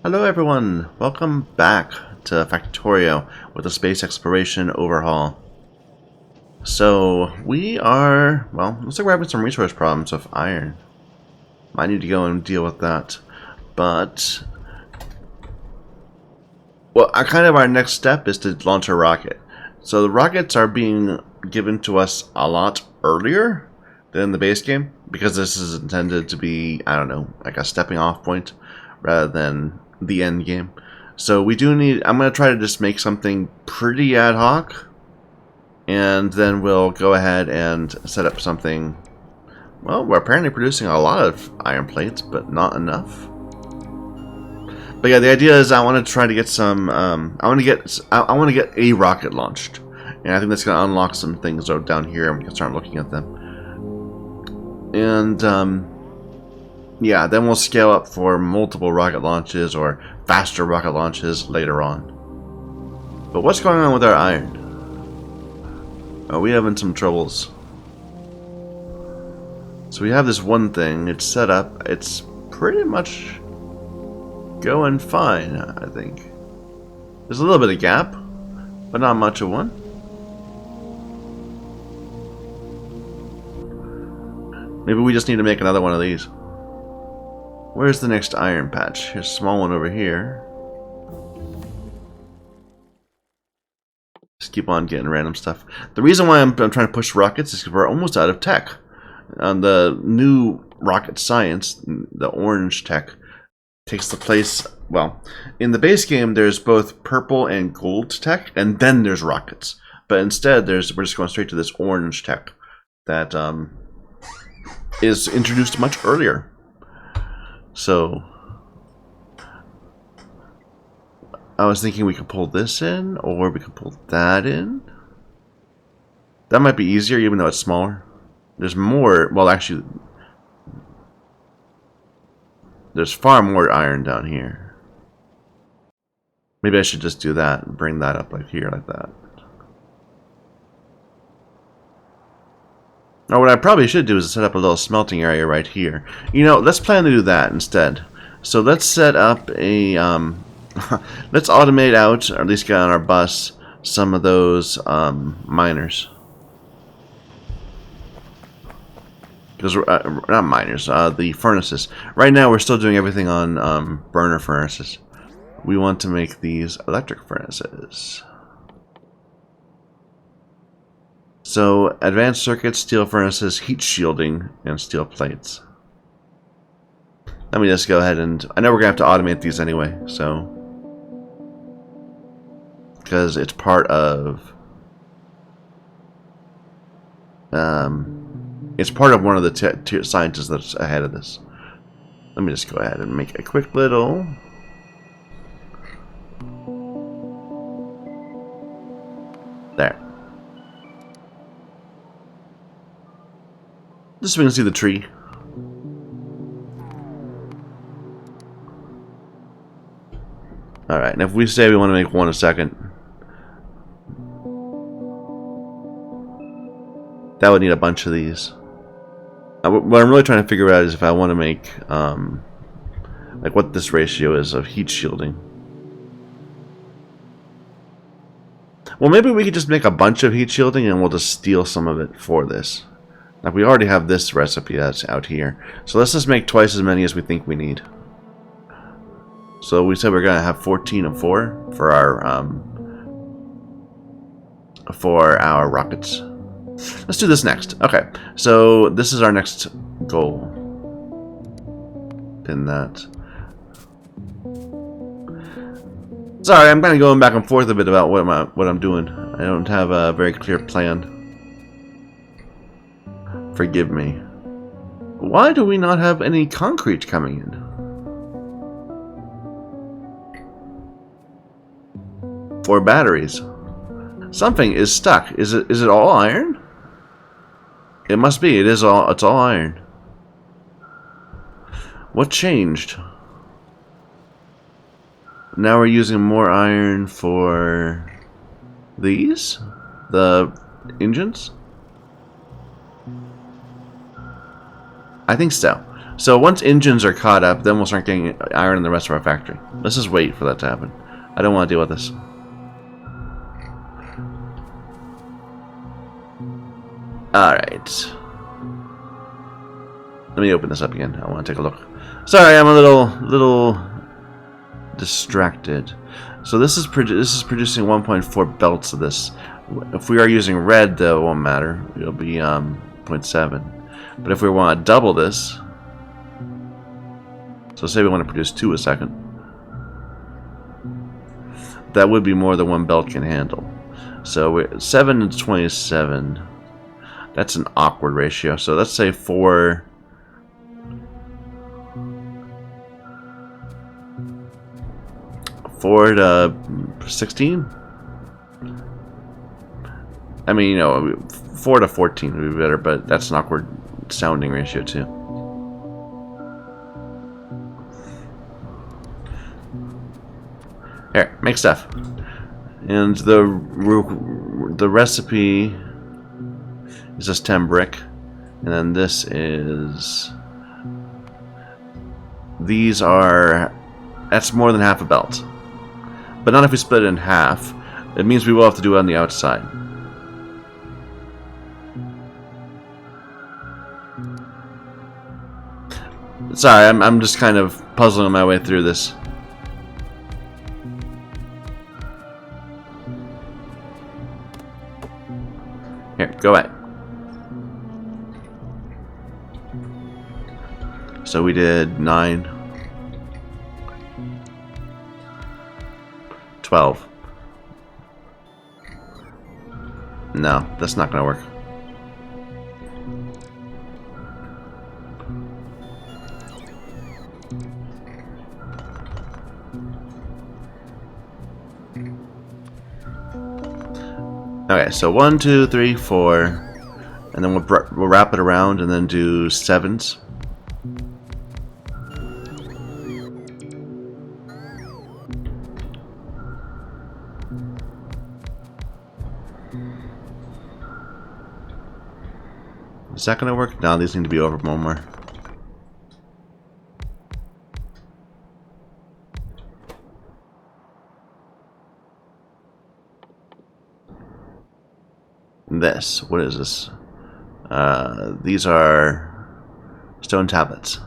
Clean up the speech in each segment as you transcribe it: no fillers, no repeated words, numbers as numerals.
Hello everyone, welcome back to Factorio with a space exploration overhaul. So we are, well, looks like we're having some resource problems with iron. Might need to go and deal with that. But, well, our next step is to launch a rocket. So the rockets are being given to us a lot earlier than the base game, because this is intended to be, I don't know, like a stepping off point rather than the end game. So we do need, I'm going to try to just make something pretty ad hoc, and then we'll go ahead and set up something. Well, we're apparently producing a lot of iron plates, but not enough. But yeah, the idea is I want to try to get some, I want to get a rocket launched. And I think that's going to unlock some things down here, and we can start looking at them. And, yeah, then we'll scale up for multiple rocket launches or faster rocket launches later on. But what's going on with our iron? Oh, we're having some troubles. So we have this one thing, it's set up, it's pretty much going fine, I think. There's a little bit of gap, but not much of one. Maybe we just need to make another one of these. Where's the next iron patch? Here's a small one over here. Just keep on getting random stuff. The reason why I'm trying to push rockets is because we're almost out of tech. The new rocket science, the orange tech, takes the place. Well, in the base game, there's both purple and gold tech, and then there's rockets. But instead, we're just going straight to this orange tech that is introduced much earlier. So I was thinking we could pull this in, or we could pull that in. That might be easier, even though it's smaller. There's more, well, actually, there's far more iron down here. Maybe I should just do that and bring that up like here, like that. Or what I probably should do is set up a little smelting area right here. You know, let's plan to do that instead. So let's set up a, let's automate out, or at least get on our bus, some of those miners. Because not miners, the furnaces. Right now we're still doing everything on burner furnaces. We want to make these electric furnaces. So, advanced circuits, steel furnaces, heat shielding, and steel plates. Let me just go ahead and... I know we're going to have to automate these anyway, so... because it's part of... it's part of one of the scientists that's ahead of this. Let me just go ahead and make a quick little... there. Just so we can see the tree. Alright, and if we say we want to make one a second, that would need a bunch of these. What I'm really trying to figure out is if I want to make, like what this ratio is of heat shielding. Well, maybe we could just make a bunch of heat shielding and we'll just steal some of it for this. Like we already have this recipe that's out here. So let's just make twice as many as we think we need. So we said we're going to have 14 and 4 for our rockets. Let's do this next. Okay, so this is our next goal. Pin that. Sorry, I'm kind of going back and forth a bit about what I'm doing. I don't have a very clear plan. Forgive me. Why do we not have any concrete coming in? For batteries. Something is stuck. Is it all iron? It must be. It's all iron. What changed? Now we're using more iron for these? The engines? I think so. So once engines are caught up, then we'll start getting iron in the rest of our factory. Let's just wait for that to happen. I don't want to deal with this. Alright. Let me open this up again. I want to take a look. Sorry, I'm a little distracted. So this is producing 1.4 belts of this. If we are using red, though, it won't matter. It'll be 0.7. But if we want to double this, so say we want to produce 2 a second, that would be more than one belt can handle. So we're 7 to 27. That's an awkward ratio. So let's say 4 to 16. I mean, you know, 4 to 14 would be better, but that's an awkward sounding ratio too. Here, make stuff. And the recipe is just 10 brick, and then this is, these are, that's more than half a belt, but not if we split it in half. It means we will have to do it on the outside. Sorry, I'm just kind of puzzling my way through this. Here, go ahead. So we did 9, 12. No, that's not going to work. Okay, so 1, 2, 3, 4, and then we'll wrap it around and then do 7s. Is that going to work? No, these need to be over one more. This, what is this? These are stone tablets.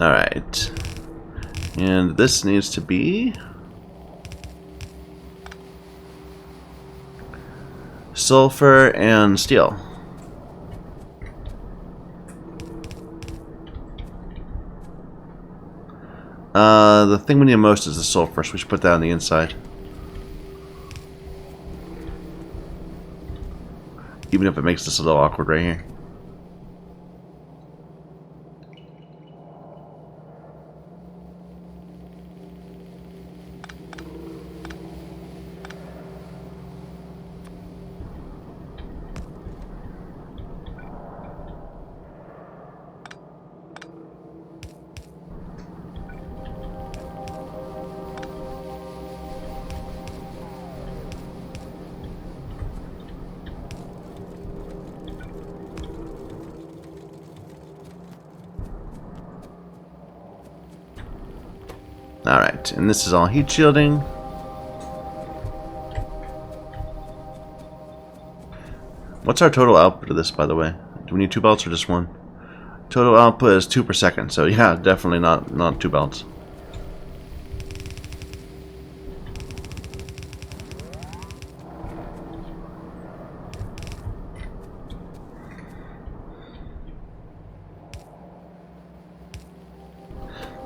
Alright. And this needs to be sulfur and steel. The thing we need most is the sulfur, so we should put that on the inside. Even if it makes this a little awkward right here. Alright, and this is all heat shielding. What's our total output of this, by the way? Do we need 2 belts or just 1? Total output is 2 per second, so yeah, definitely not 2 belts.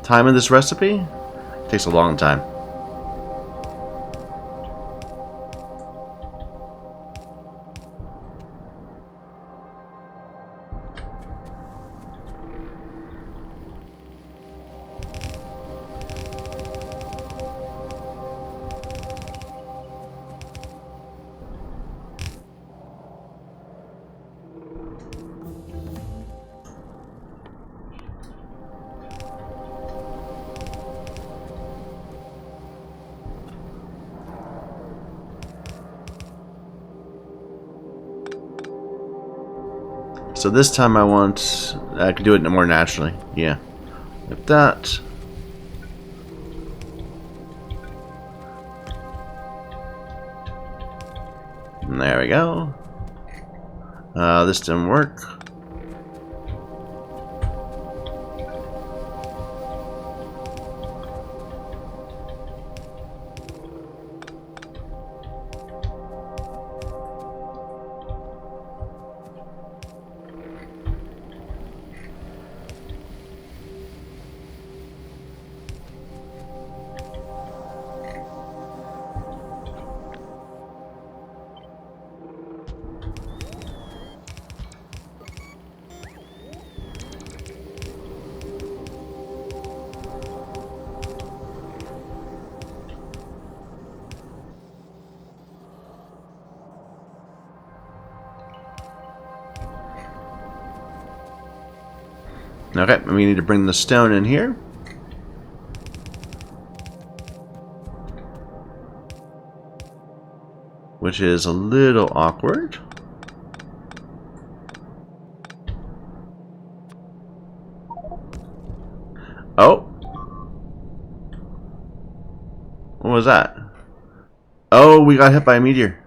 Time in this recipe takes a long time. So this time I can do it more naturally. Yeah. Like that. And there we go. This didn't work. Okay, we need to bring the stone in here. Which is a little awkward. Oh! What was that? Oh, we got hit by a meteor.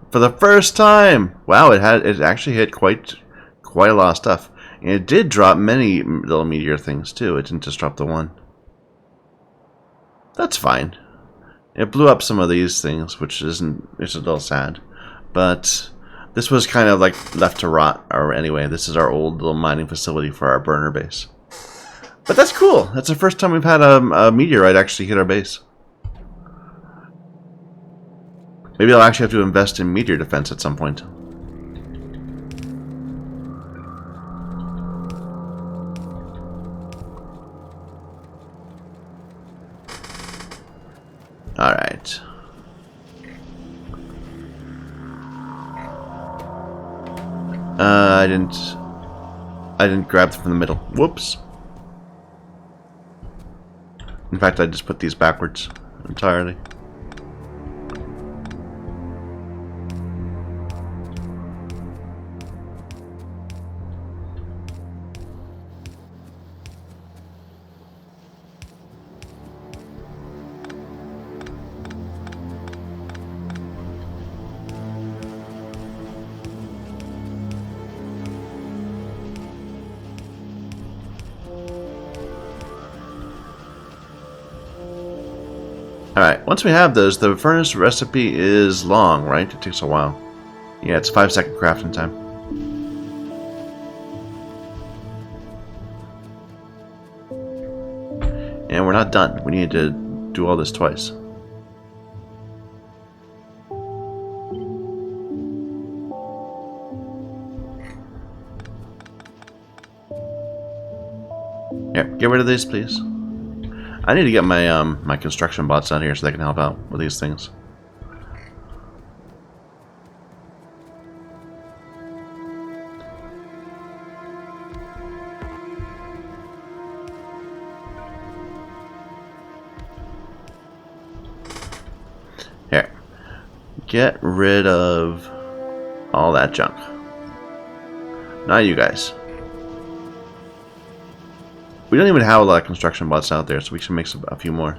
For the first time! Wow, it actually hit quite a lot of stuff. And it did drop many little meteor things too. It didn't just drop the one. That's fine. It blew up some of these things, which it's a little sad. But this was kind of like left to rot. Or anyway, this is our old little mining facility for our burner base. But that's cool. That's the first time we've had a meteorite actually hit our base. Maybe I'll actually have to invest in meteor defense at some point. Alright. I didn't grab them from the middle. Whoops. In fact, I just put these backwards entirely. Alright, once we have those, the furnace recipe is long, right? It takes a while. Yeah, it's 5-second crafting time. And we're not done. We need to do all this twice. Here, get rid of these, please. I need to get my my construction bots out here so they can help out with these things. Here. Get rid of all that junk. Not you guys. We don't even have a lot of construction bots out there, so we should make a few more.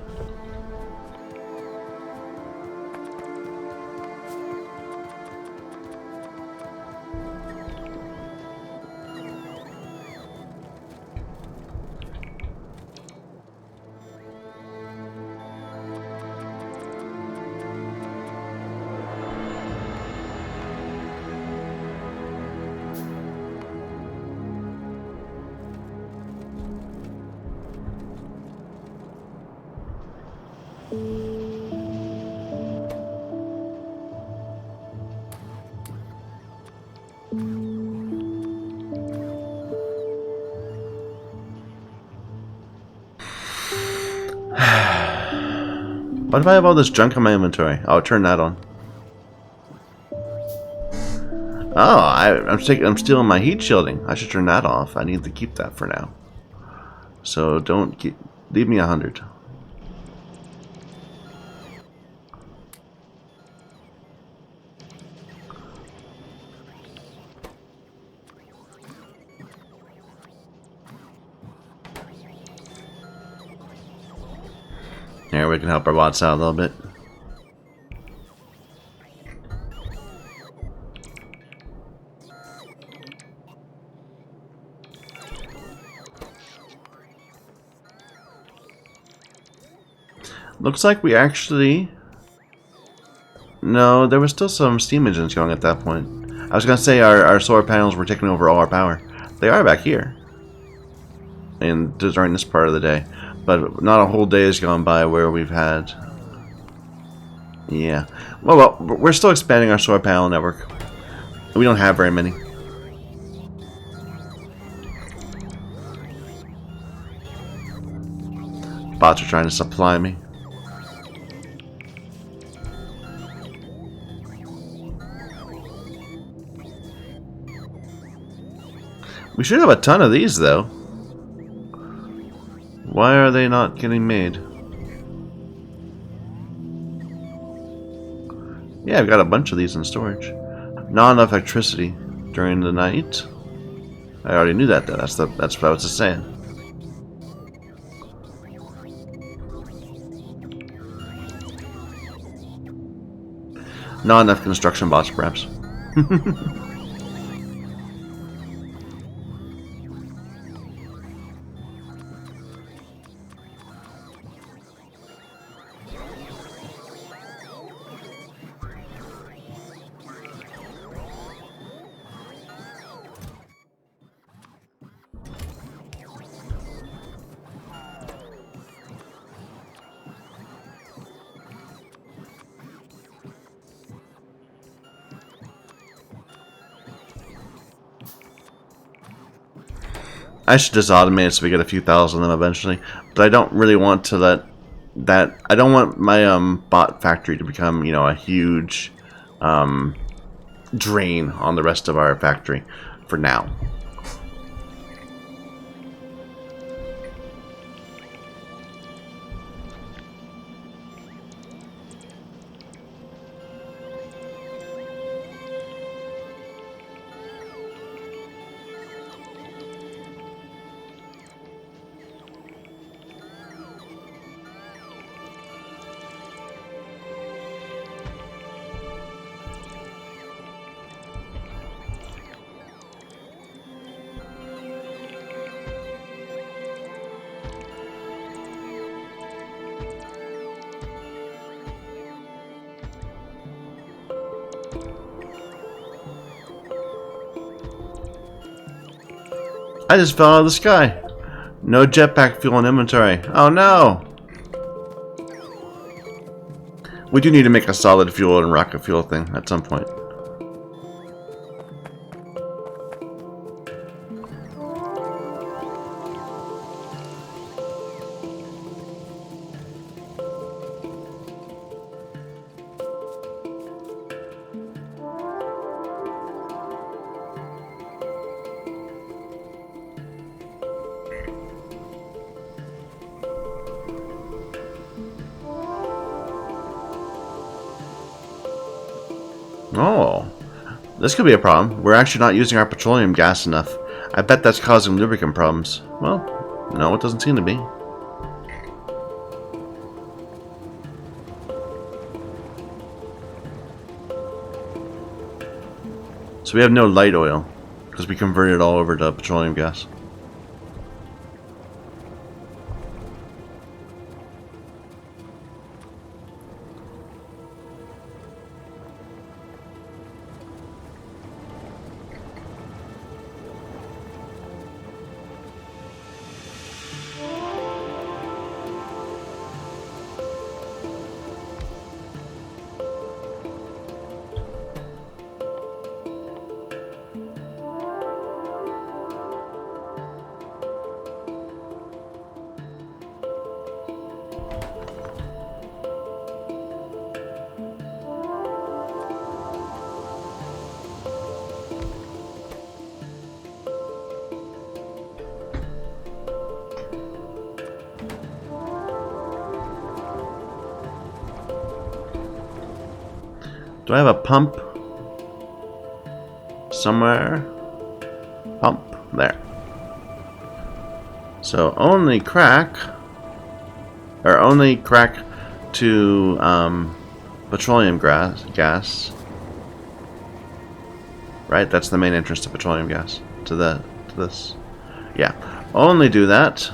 What if I have all this junk in my inventory? I'll turn that on. Oh, I'm stealing my heat shielding. I should turn that off. I need to keep that for now. So leave me 100. Here, we can help our bots out a little bit. Looks like we actually... No, there was still some steam engines going at that point. I was going to say our solar panels were taking over all our power. They are back here. And during this part of the day. But not a whole day has gone by where we've had... Yeah. Well, we're still expanding our solar panel network. We don't have very many. Bots are trying to supply me. We should have a ton of these, though. Why are they not getting made? Yeah, I've got a bunch of these in storage. Not enough electricity during the night. I already knew that, though. That's what I was just saying. Not enough construction bots, perhaps. I should just automate it so we get a few thousand of them eventually. But I don't really want to let that... I don't want my bot factory to become, you know, a huge drain on the rest of our factory for now. I just fell out of the sky. No jetpack fuel in inventory. Oh no! We do need to make a solid fuel and rocket fuel thing at some point. Oh, this could be a problem. We're actually not using our petroleum gas enough. I bet that's causing lubricant problems. Well, no, it doesn't seem to be. So we have no light oil because we converted it all over to petroleum gas. Do I have a pump somewhere? Pump. There. So only crack to petroleum gas. Right, that's the main entrance to petroleum gas. To this. Yeah. Only do that.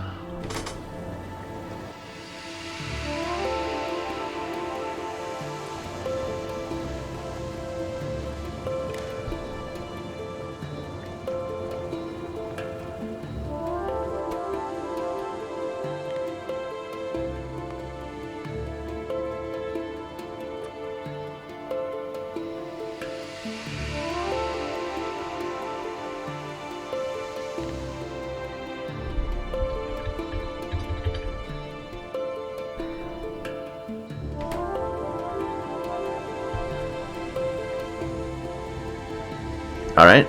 All right.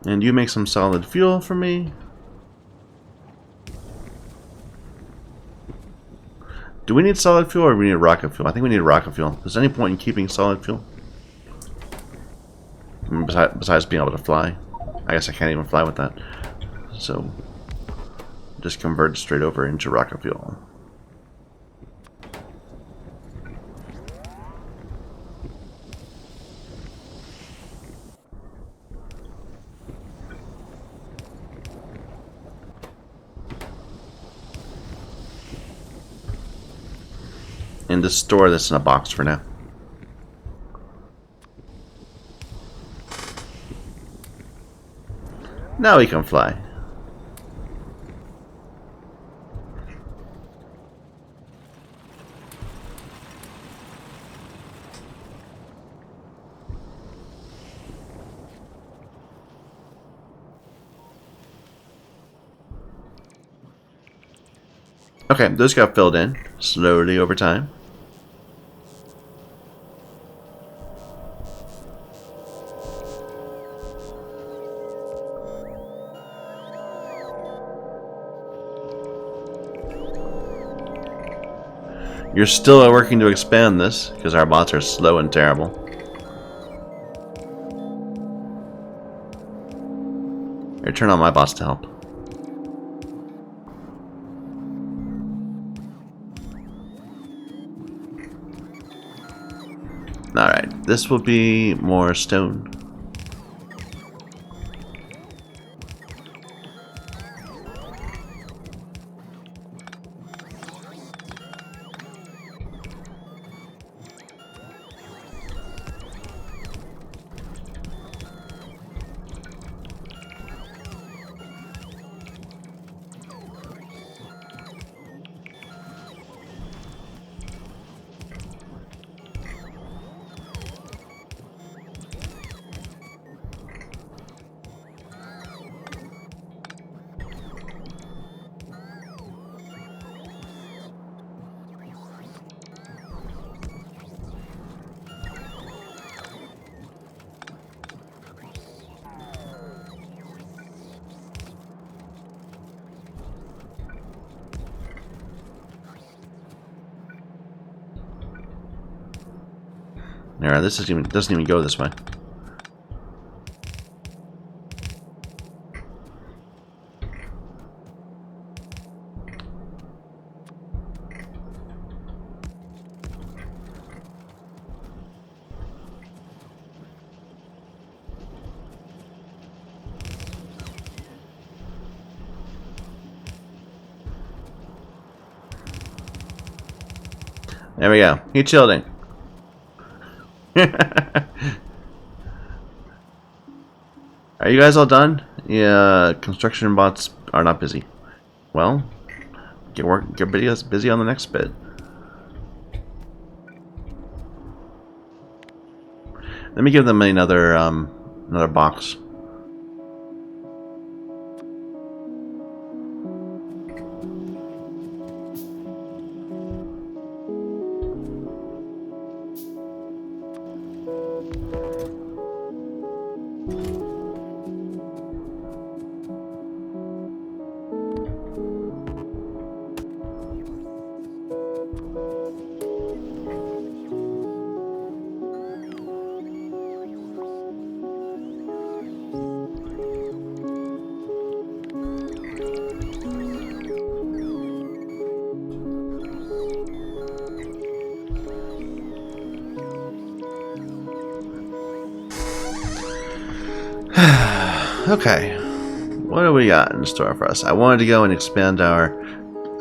And you make some solid fuel for me. Do we need solid fuel or do we need rocket fuel? I think we need rocket fuel. Is there any point in keeping solid fuel? I mean, besides being able to fly. I guess I can't even fly with that. So, just convert straight over into rocket fuel. And just store this in a box for now. Now we can fly. Okay, those got filled in slowly over time. You're still working to expand this, because our bots are slow and terrible. Here, turn on my bots to help. Alright, this will be more stone. Alright, this doesn't even go this way. There we go. Heat shielding. Are you guys all done? Yeah, construction bots are not busy. Well, get busy on the next bit. Let me give them another another box. Okay. What do we got in store for us? I wanted to go and expand our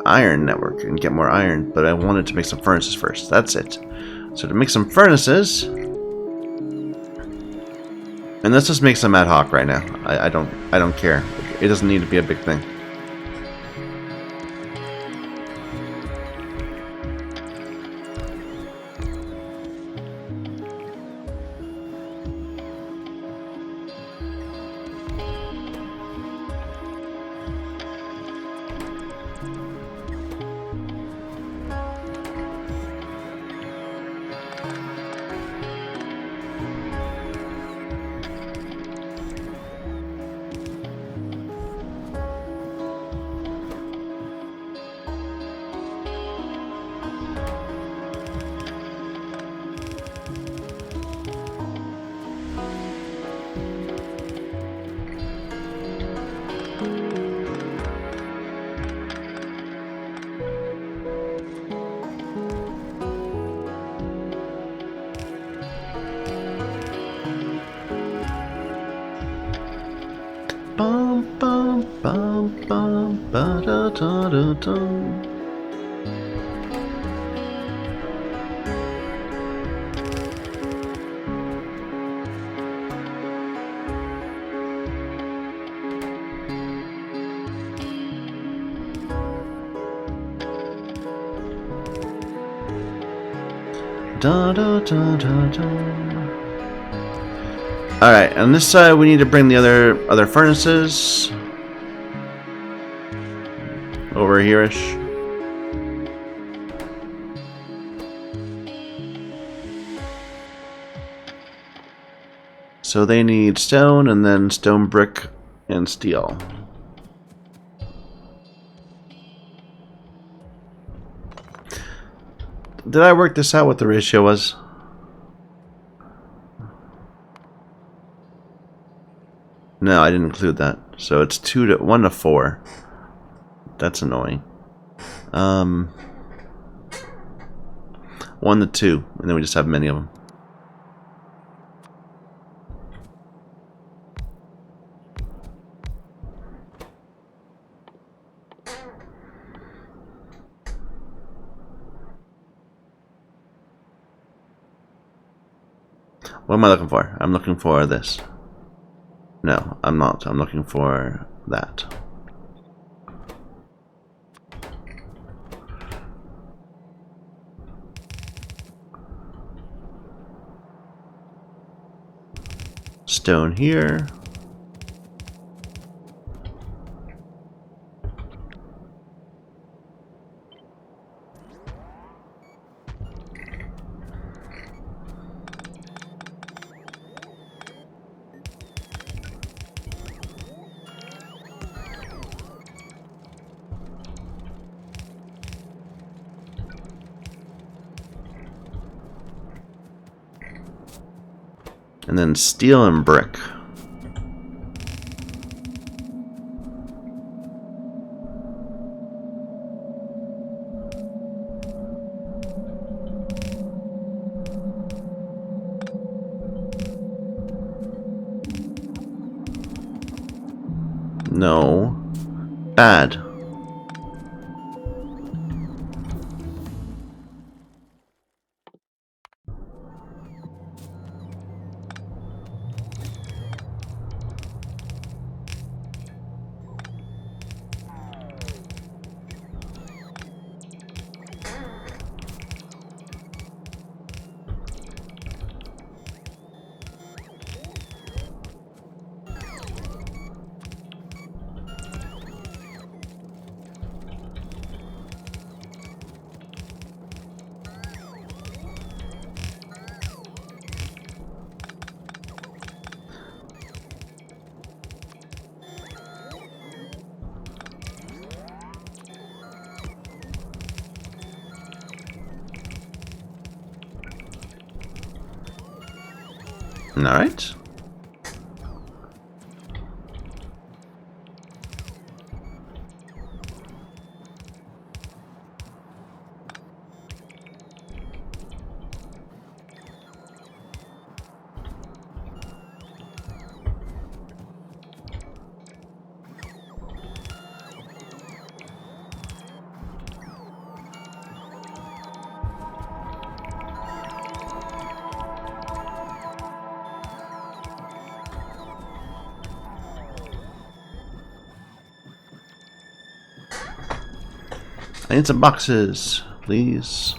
iron network and get more iron, but I wanted to make some furnaces first. That's it. So to make some furnaces, and let's just make some ad hoc right now. I don't care. It doesn't need to be a big thing. Bum bum bum bum ba da da da dum. Da da da da da. All right, on this side we need to bring the other furnaces over here-ish. So they need stone and then stone brick and steel. Did I work this out what the ratio was? No, I didn't include that. So it's 1 to 4. That's annoying. 1 to 2, and then we just have many of them. What am I looking for? I'm looking for this. No, I'm not. I'm looking for that. Stone here. And then steel and brick. No. Bad. All right. I need some boxes, please.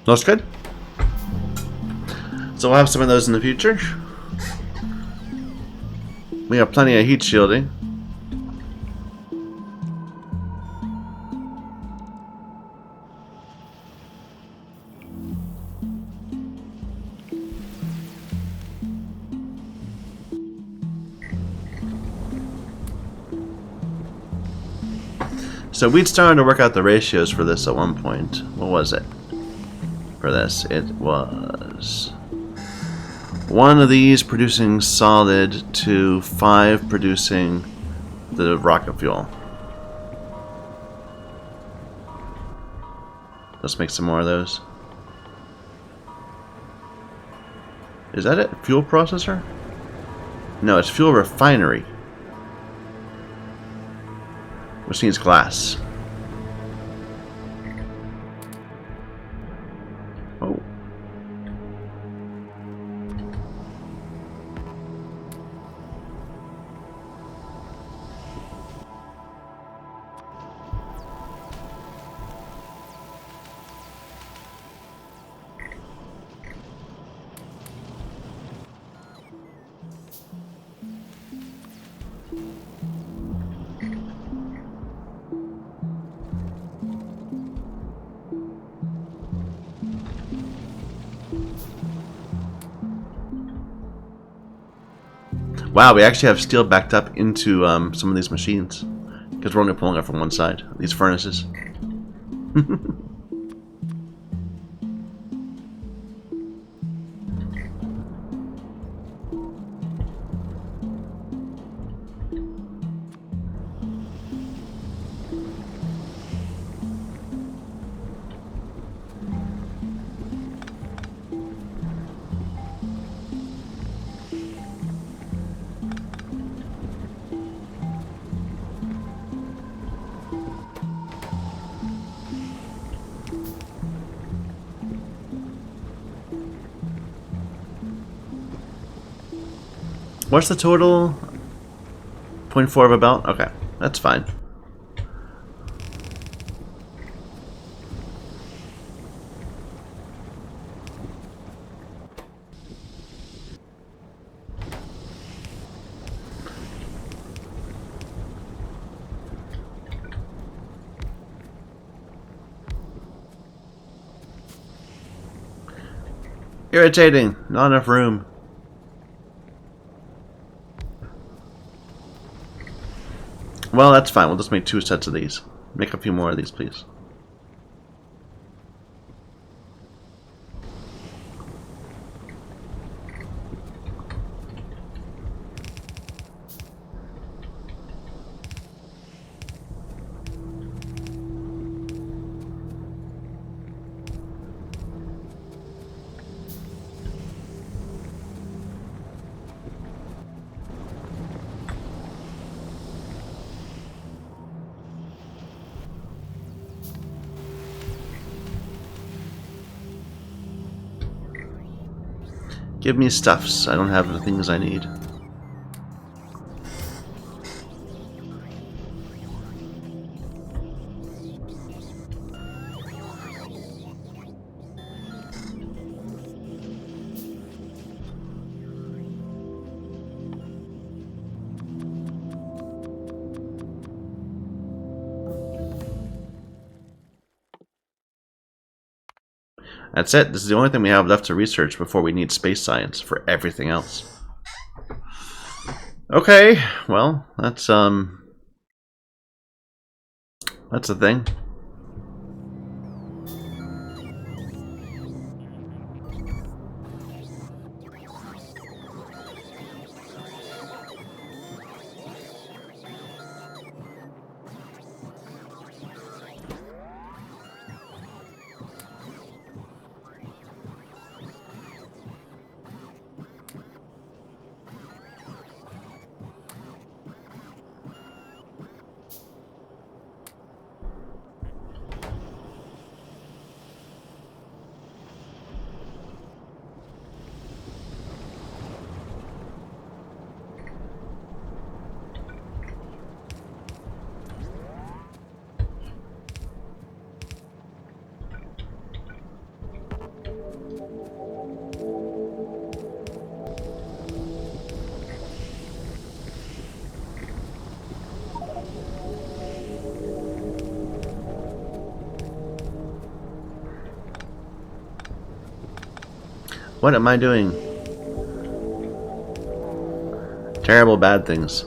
Looks good. So we'll have some of those in the future. We have plenty of heat shielding. So we'd started to work out the ratios for this at one point. What was it? For this, it was 1 of these producing solid to 5 producing the rocket fuel. Let's make some more of those. Is that it? Fuel processor? No, it's fuel refinery. Which needs glass. Oh. Wow, we actually have steel backed up into some of these machines. Because we're only pulling it from one side. These furnaces. What's the total? 0.4 of a belt? Okay, that's fine. Irritating. Not enough room. Well, that's fine. We'll just make 2 sets of these. Make a few more of these, please. Give me stuffs. I don't have the things I need. That's it. This is the only thing we have left to research before we need space science for everything else. Okay, well, that's the thing. What am I doing? Terrible bad things.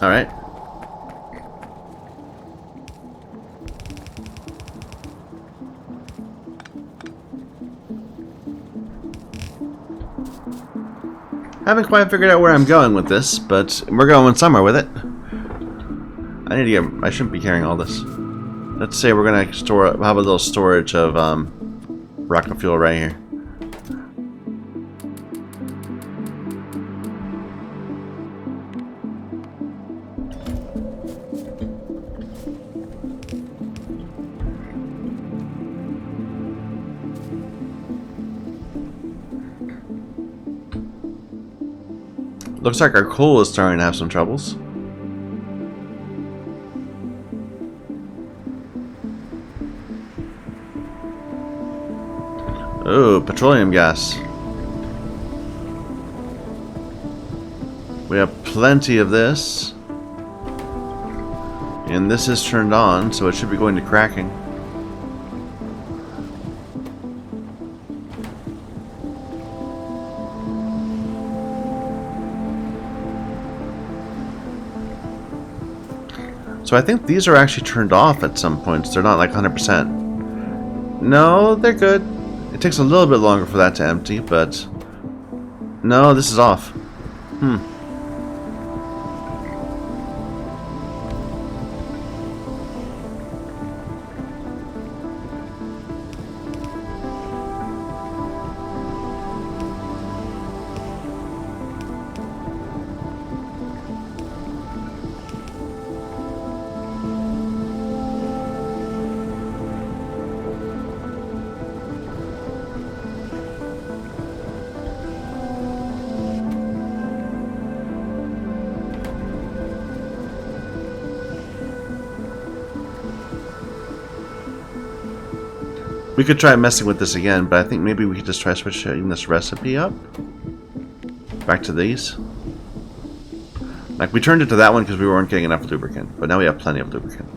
All right. Haven't quite figured out where I'm going with this, but we're going somewhere with it. I shouldn't be carrying all this. Let's say we're gonna have a little storage of rocket fuel right here. Looks like our coal is starting to have some troubles. Oh, petroleum gas. We have plenty of this. And this is turned on, so it should be going to cracking. So I think these are actually turned off at some points. They're not like 100%. No, they're good. It takes a little bit longer for that to empty, but... No, this is off. We could try messing with this again, but I think maybe we could just try switching this recipe up. Back to these. Like, we turned it to that one because we weren't getting enough lubricant, but now we have plenty of lubricant.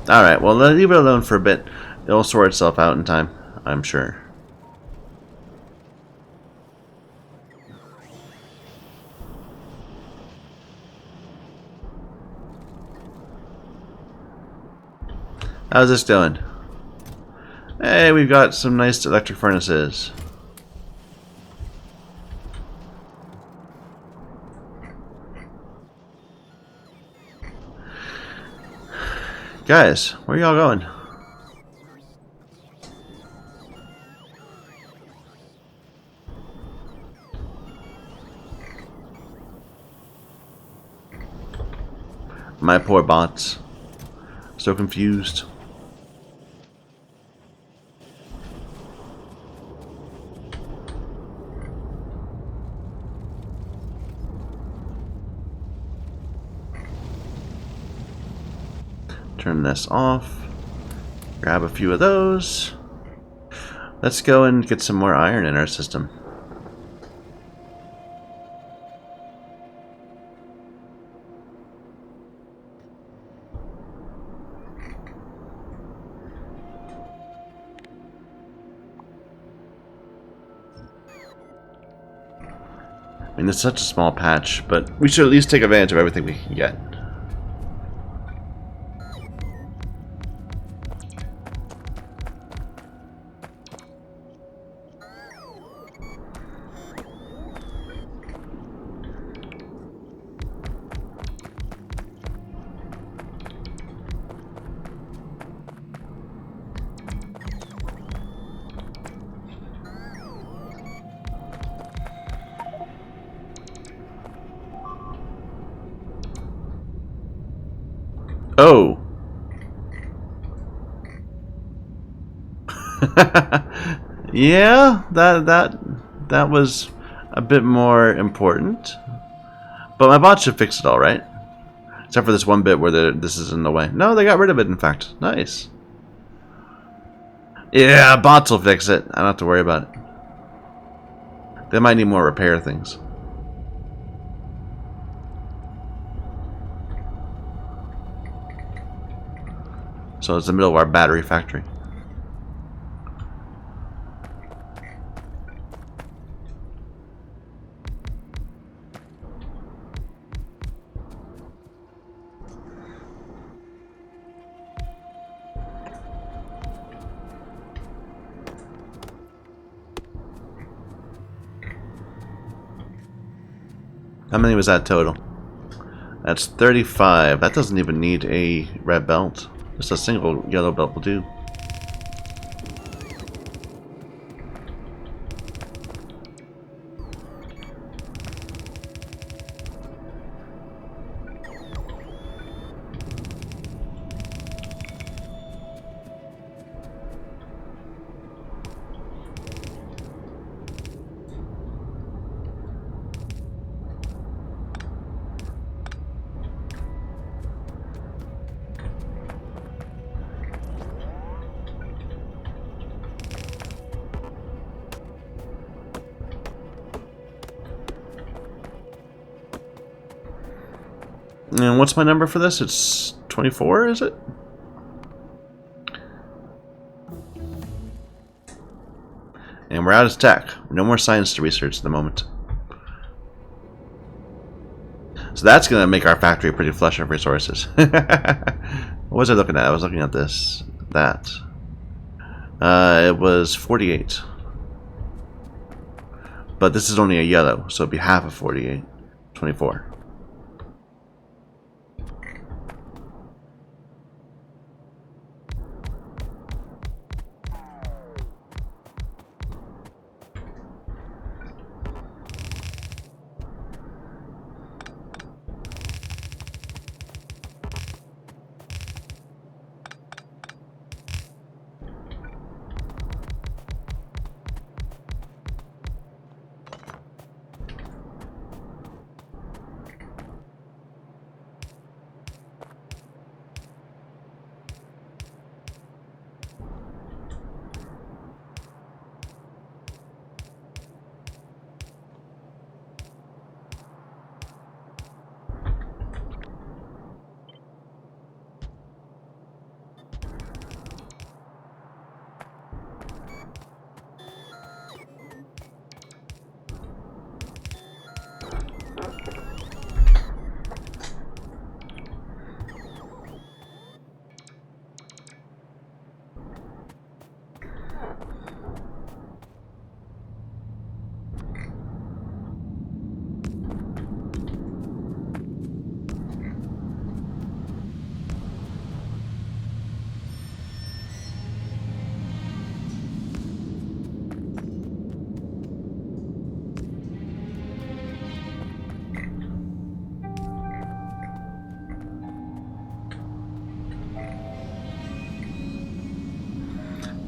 Alright, well, leave it alone for a bit. It'll sort itself out in time, I'm sure. How's this doing? Hey, we've got some nice electric furnaces. Guys, where y'all going? My poor bots. So confused. Turn this off. Grab a few of those. Let's go and get some more iron in our system. I mean, it's such a small patch, but we should at least take advantage of everything we can get. Oh. Yeah, that was a bit more important. But my bot should fix it all right. Except for this one bit where this is in the way. No, they got rid of it, in fact. Nice. Yeah, bots will fix it. I don't have to worry about it. They might need more repair things. So it's the middle of our battery factory. How many was that total? That's 35. That doesn't even need a red belt. Just a single yellow belt will do. And what's my number for this? It's 24, is it? And we're out of tech. No more science to research at the moment. So that's going to make our factory pretty flush of resources. What was I looking at? I was looking at this. That. It was 48. But this is only a yellow, so it'd be half of 48. 24.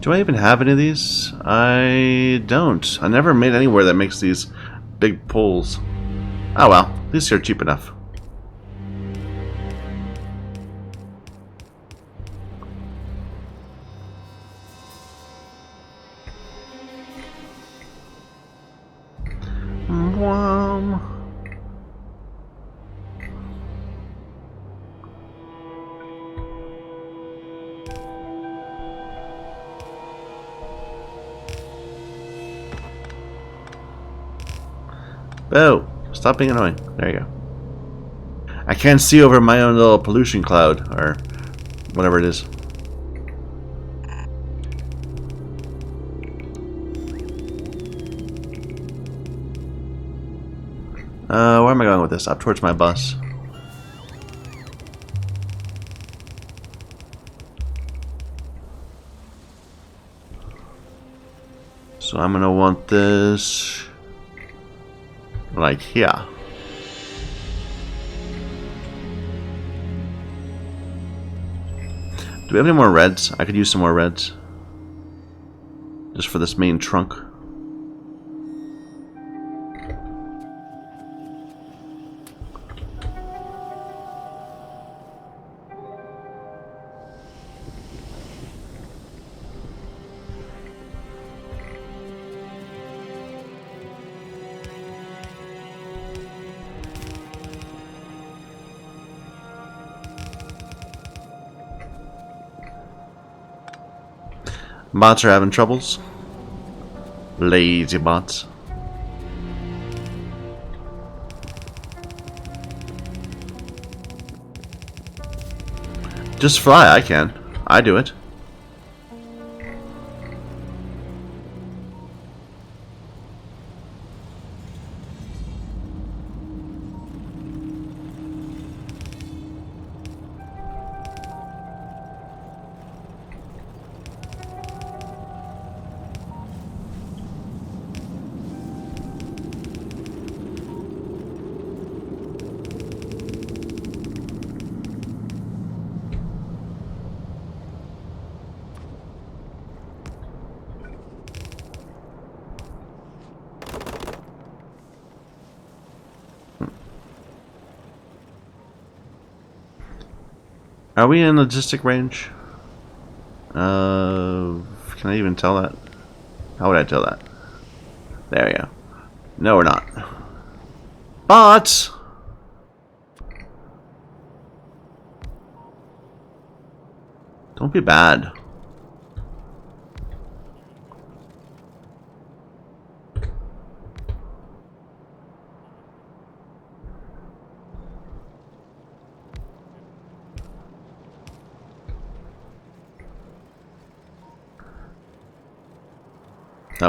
Do I even have any of these? I don't. I never made anywhere that makes these big pulls. Oh well, these are cheap enough. Boo! Stop being annoying. There you go. I can't see over my own little pollution cloud, or whatever it is. Where am I going with this? Up towards my bus. So I'm gonna want this like here. Do we have any more reds? I could use some more reds. Just for this main trunk. Bots are having troubles. Lazy bots. Just fly, I can. I do it. Are we in logistic range? Can I even tell that? How would I tell that? There we go. No, we're not. But don't be bad.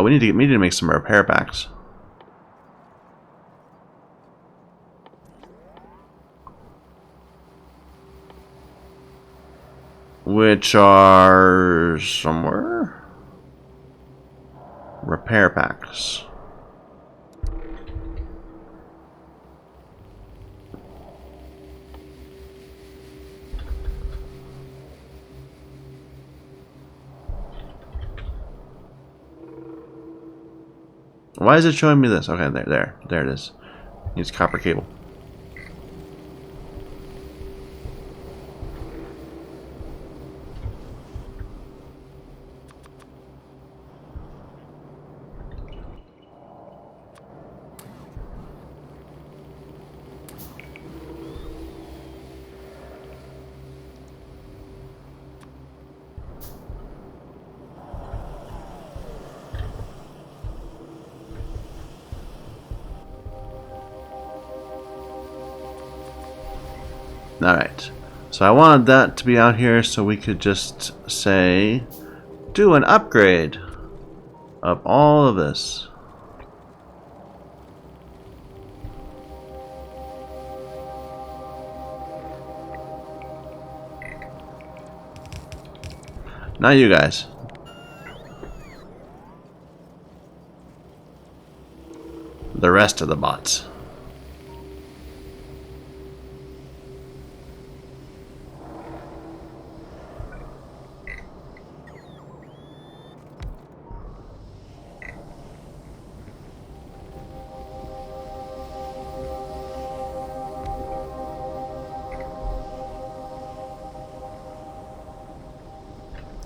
We need to make some repair packs. Which are somewhere? Repair packs. Why is it showing me this? Okay, there it is. Needs copper cable. Alright, so I wanted that to be out here so we could just say, do an upgrade of all of this. Not you guys. The rest of the bots.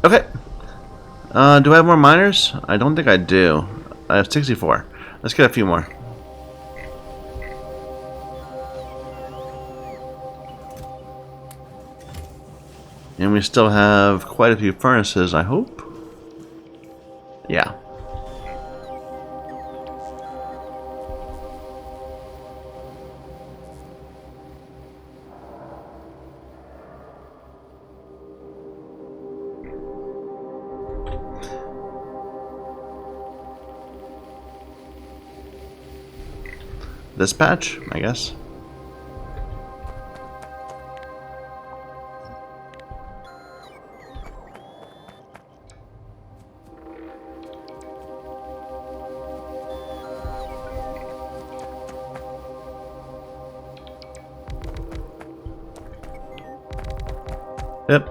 Okay. Do I have more miners? I don't think I do. I have 64. Let's get a few more. And we still have quite a few furnaces, I hope. Yeah. this patch, I guess. Yep.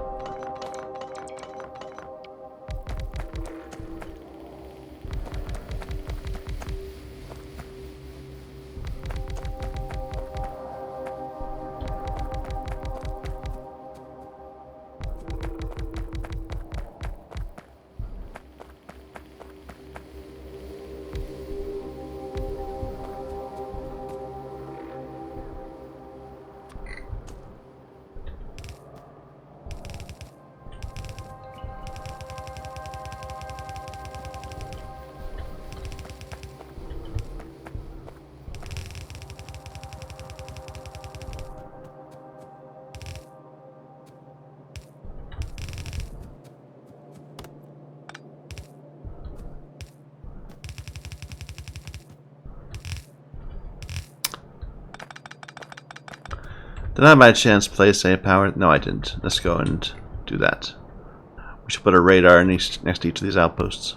Did I by chance place a power? No, I didn't. Let's go and do that. We should put a radar next to each of these outposts.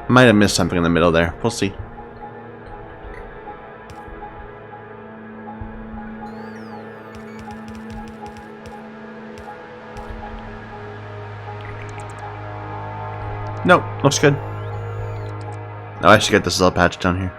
Might have missed something in the middle there. We'll see. Nope, looks good. Oh, I should get this little patch down here.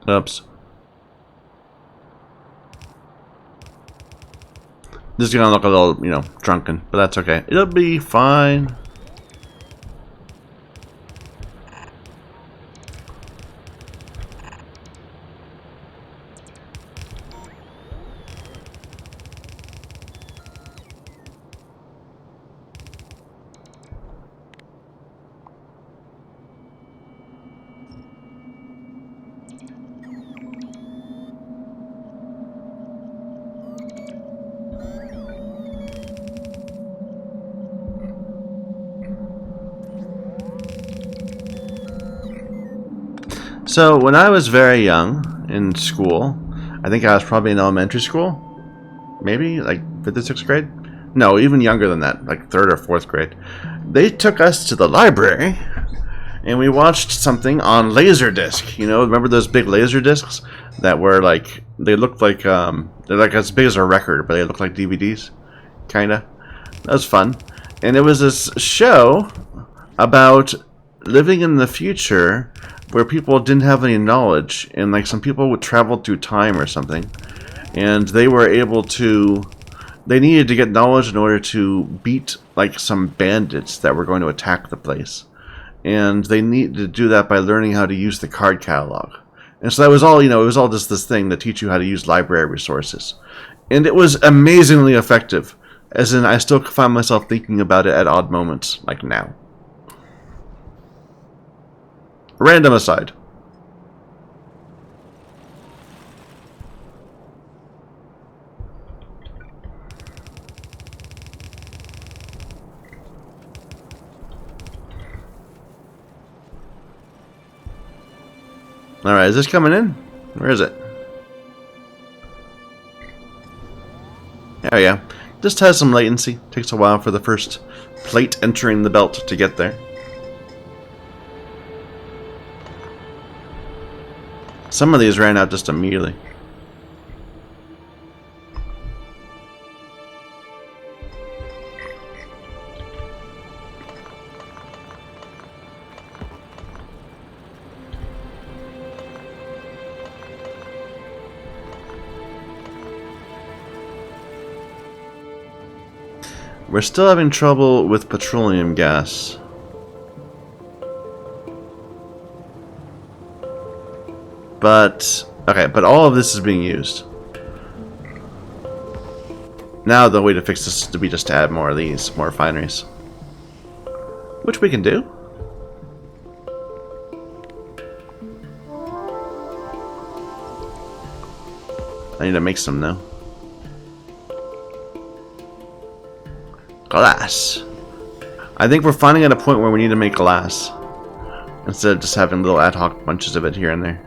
Oops. This is gonna look a little, you know, drunken, but that's okay. It'll be fine. So, when I was very young in school, I think I was probably in elementary school, maybe like 5th or 6th grade. No, even younger than that, like 3rd or 4th grade. They took us to the library and we watched something on Laserdisc. You know, remember those big laser discs that were like, they looked like, they're like as big as a record, but they look like DVDs, kinda. That was fun. And it was this show about living in the future where people didn't have any knowledge, and like some people would travel through time or something, and they were able to, they needed to get knowledge in order to beat like some bandits that were going to attack the place, and they needed to do that by learning how to use the card catalog. And so that was all, you know, it was all just this thing to teach you how to use library resources, and it was amazingly effective. As in, I still find myself thinking about it at odd moments, like now. Random aside. Alright, is this coming in? Where is it? Oh yeah. Just has some latency. Takes a while for the first plate entering the belt to get there. Some of these ran out just immediately. We're still having trouble with petroleum gas. But, okay, but all of this is being used. Now the way to fix this is to be just to add more of these, more refineries. Which we can do. I need to make some now. Glass. I think we're finally at a point where we need to make glass instead of just having little ad hoc bunches of it here and there.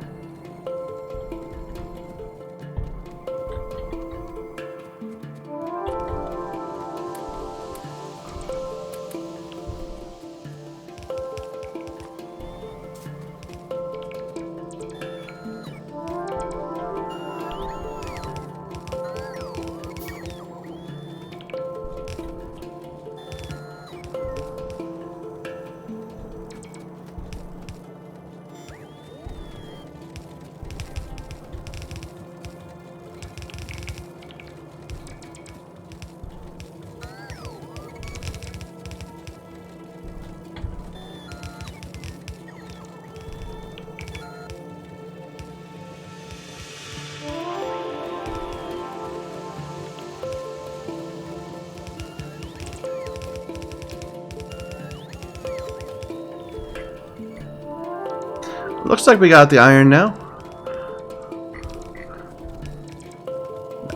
Looks like we got the iron now.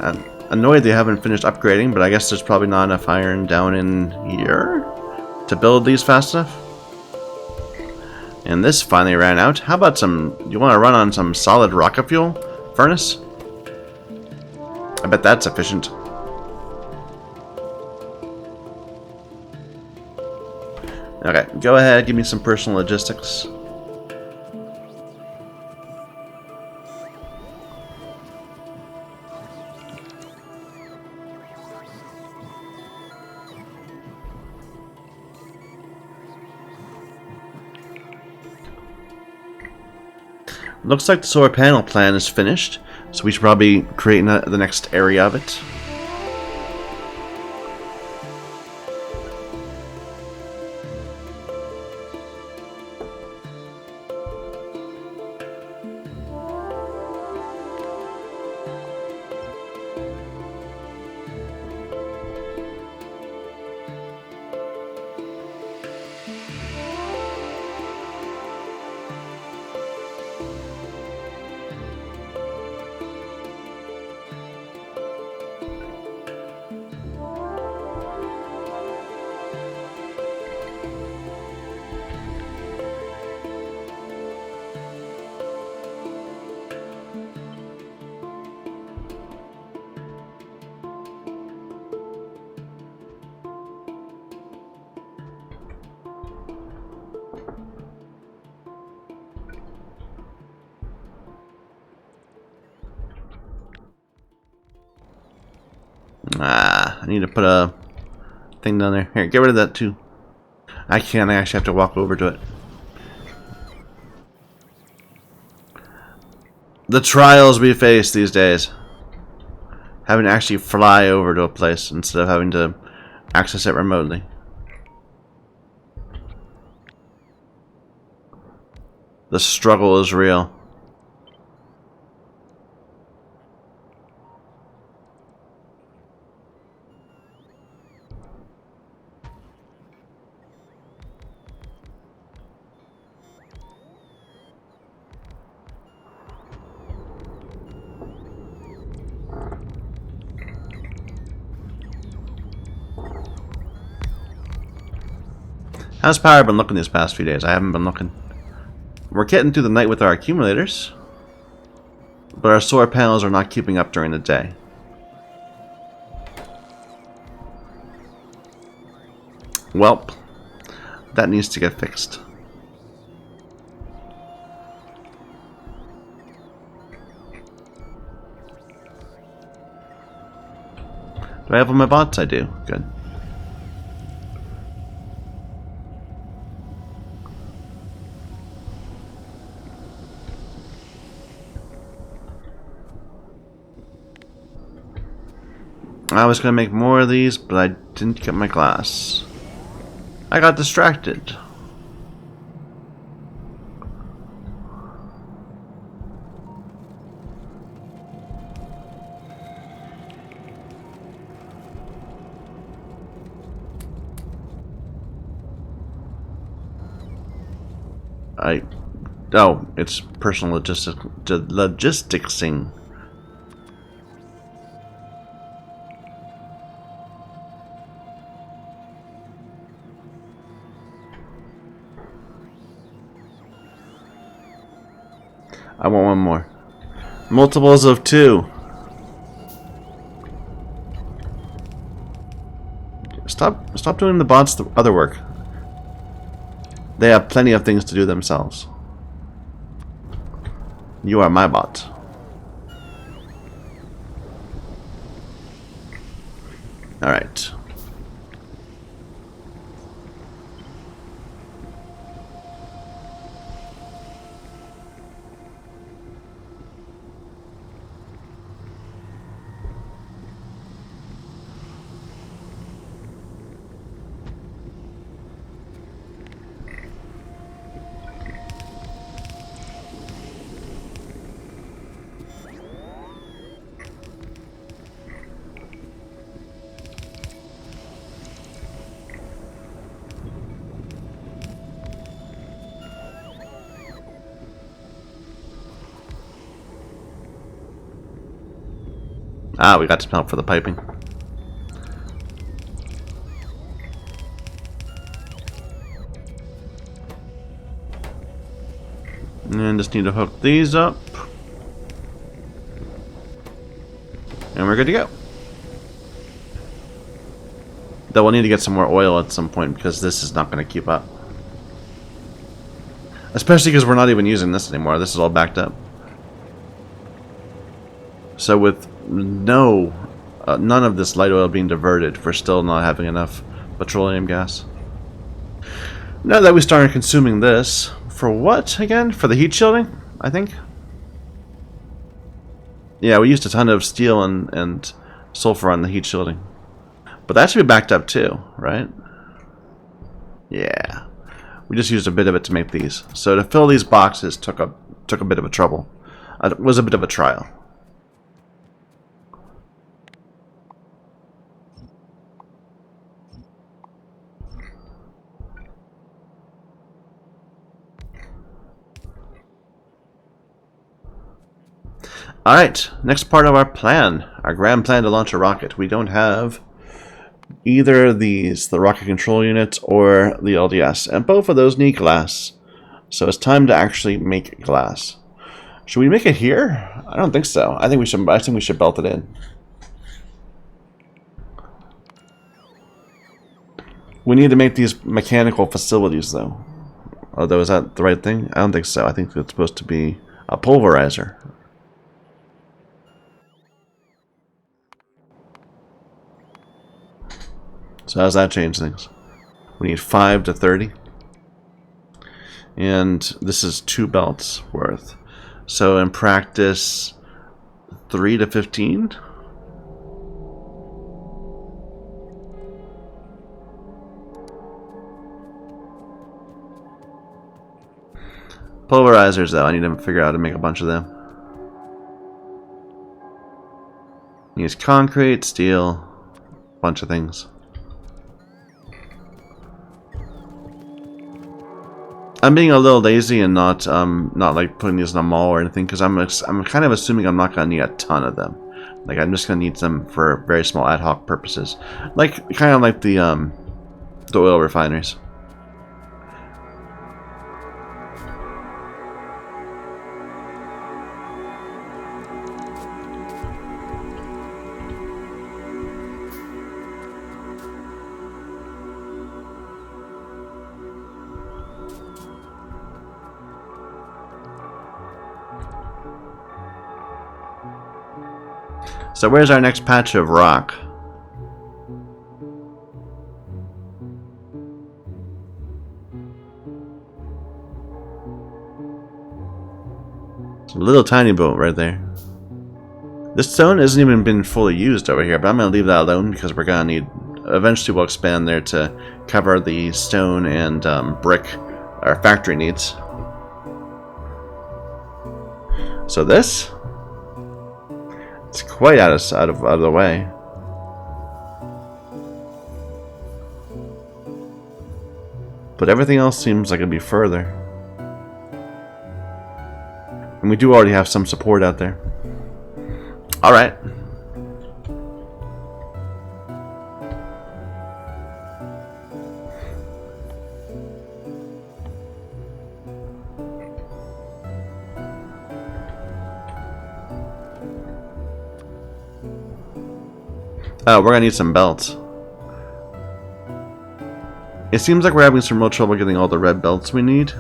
I'm annoyed they haven't finished upgrading, but I guess there's probably not enough iron down in here to build these fast enough. And this finally ran out. How about some, you want to run on some solid rocket fuel furnace? I bet that's efficient. Okay, go ahead, give me some personal logistics. Looks like the solar panel plan is finished, so we should probably create the next area of it. I need to put a thing down there. Here, get rid of that too. I can't. I actually have to walk over to it. The trials we face these days. Having to actually fly over to a place instead of having to access it remotely. The struggle is real. How's power been looking these past few days? I haven't been looking. We're getting through the night with our accumulators, but our solar panels are not keeping up during the day. Welp, that needs to get fixed. Do I have all my bots? I do. Good. I was going to make more of these, but I didn't get my glass. I got distracted. Oh, it's personal logisticsing. I want one more. Multiples of 2. Stop doing the bots the other work. They have plenty of things to do themselves. You are my bot. Alright. Ah, we got some help for the piping. And just need to hook these up. And we're good to go. Though we'll need to get some more oil at some point because this is not going to keep up. Especially because we're not even using this anymore. This is all backed up. So with none of this light oil being diverted for still not having enough petroleum gas. Now that we started consuming this, for what again? For the heat shielding, I think? Yeah, we used a ton of steel and sulfur on the heat shielding. But that should be backed up too, right? Yeah. We just used a bit of it to make these. So to fill these boxes took a bit of a trouble. It was a bit of a trial. Alright, next part of our plan. Our grand plan to launch a rocket. We don't have either of these, the rocket control units or the LDS. And both of those need glass. So it's time to actually make glass. Should we make it here? I don't think so. I think we should belt it in. We need to make these mechanical facilities though. Although, is that the right thing? I don't think so. I think it's supposed to be a pulverizer. So how does that change things? We need 5 to 30. And this is 2 belts worth. So in practice, 3 to 15. Pulverizers, though, I need to figure out how to make a bunch of them. Use concrete, steel, bunch of things. I'm being a little lazy and not like putting these in a mall or anything, because I'm kind of assuming I'm not gonna need a ton of them. Like I'm just gonna need them for very small ad hoc purposes, like kind of like the oil refineries. So where's our next patch of rock? It's a little tiny boat right there. This stone hasn't even been fully used over here, but I'm going to leave that alone because we're going to need... Eventually we'll expand there to cover the stone and brick our factory needs. So this... It's quite out of the way. But everything else seems like it'd be further. And we do already have some support out there. Alright. Oh, we're gonna need some belts. It seems like we're having some real trouble getting all the red belts we need.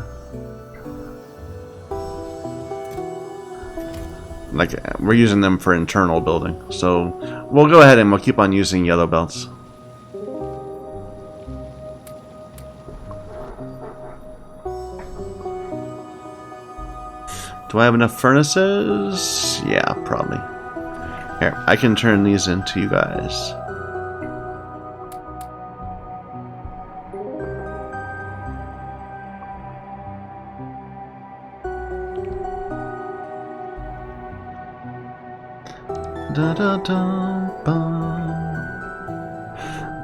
Like, we're using them for internal building. So, we'll go ahead and we'll keep on using yellow belts. Do I have enough furnaces? Yeah, probably. Here, I can turn these into you guys. Da da da ba.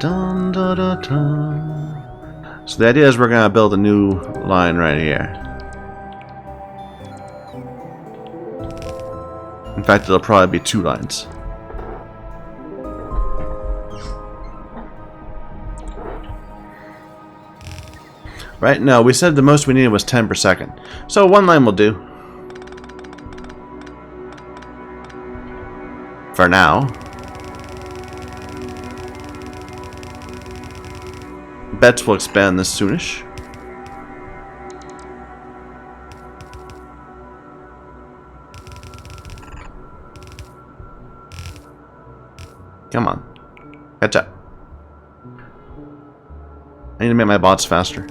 Dun da da da. So the idea is we're gonna build a new line right here. In fact, it'll probably be 2 lines. Right? No, we said the most we needed was 10 per second. So 1 line will do. For now. Bets will expand this soonish. Come on. Catch up. I need to make my bots faster.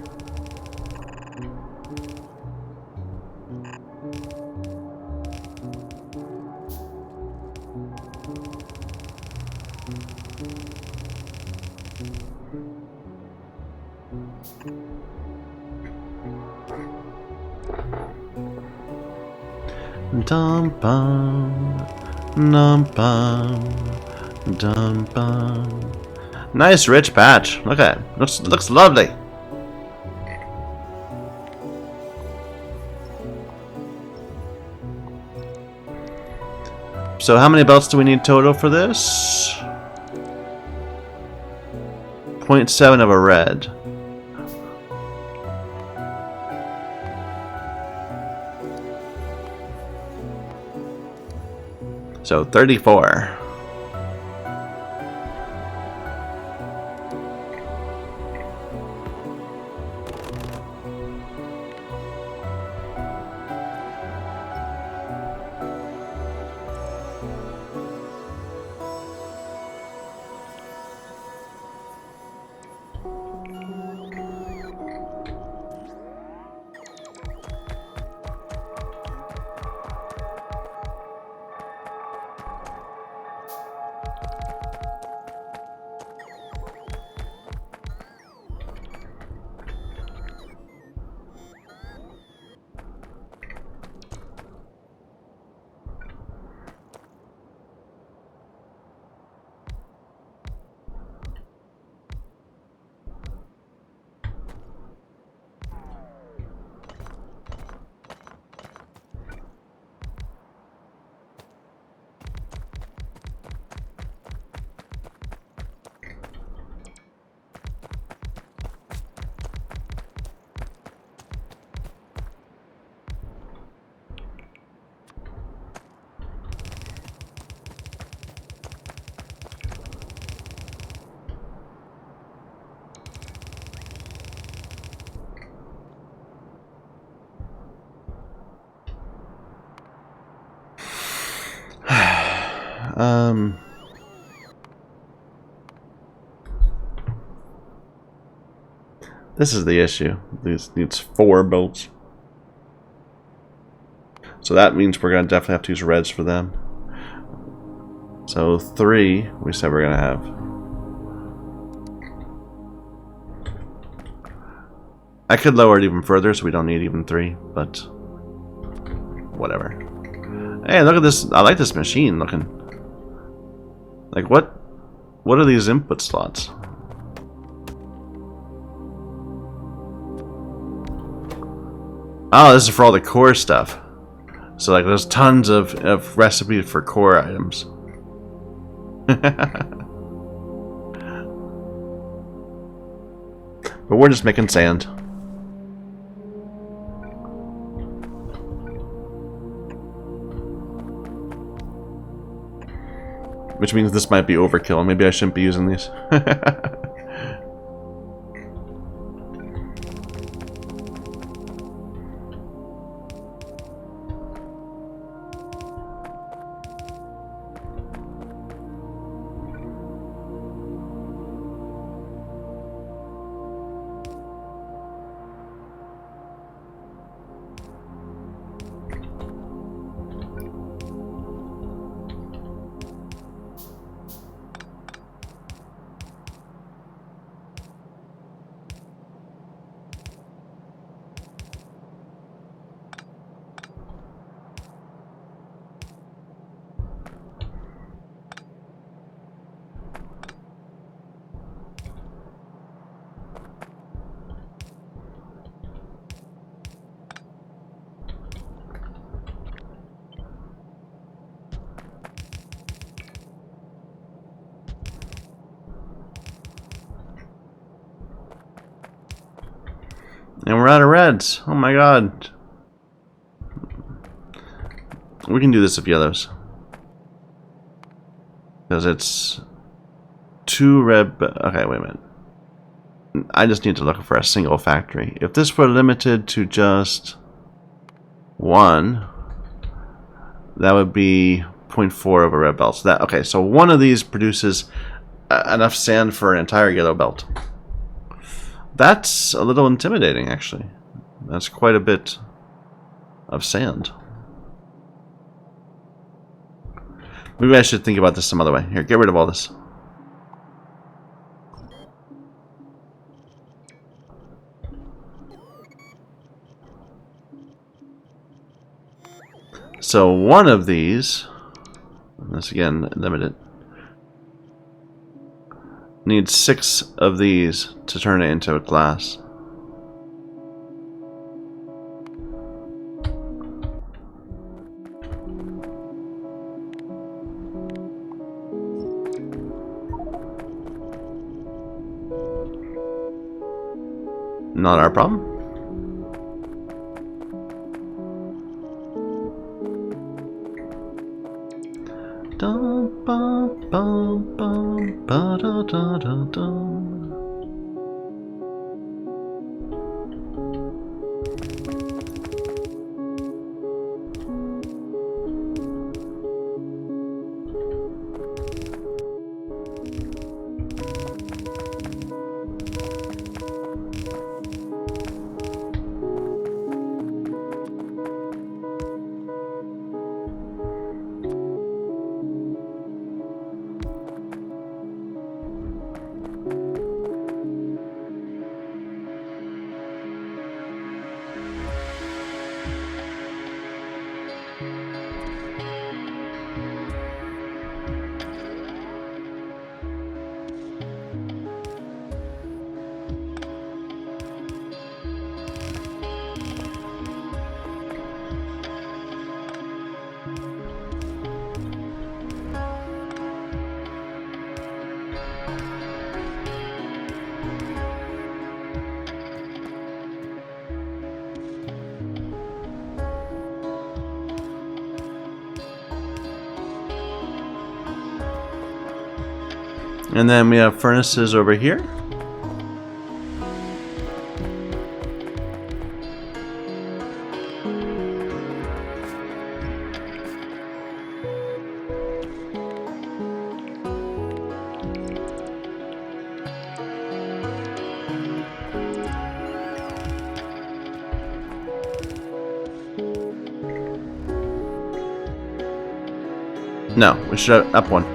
Dum bum, dum bum, dum bum. Nice rich patch. Look at it. Looks lovely. So how many belts do we need total for this? 0.7 of a red. So 34. This is the issue. This needs 4 bolts. So that means we're going to definitely have to use reds for them. So 3 we said we're going to have. I could lower it even further so we don't need even 3, but whatever. Hey, look at this. I like this machine looking. Like, what are these input slots? Oh, this is for all the core stuff. So, like, there's tons of recipes for core items. But we're just making sand. Which means this might be overkill. Maybe I shouldn't be using these. And we're out of reds. Oh my god. We can do this with yellows. Because it's 2 red. Okay, wait a minute. I just need to look for a single factory. If this were limited to just 1, that would be 0.4 of a red belt. So that, okay, so one of these produces enough sand for an entire yellow belt. That's a little intimidating, actually. That's quite a bit of sand. Maybe I should think about this some other way. Here, get rid of all this. So one of these, this again, limited, needs 6 of these to turn it into a glass. Not our problem. Dum, bum, bum, bum, ba, da, da, da, da. And then we have furnaces over here. No, we should have up one.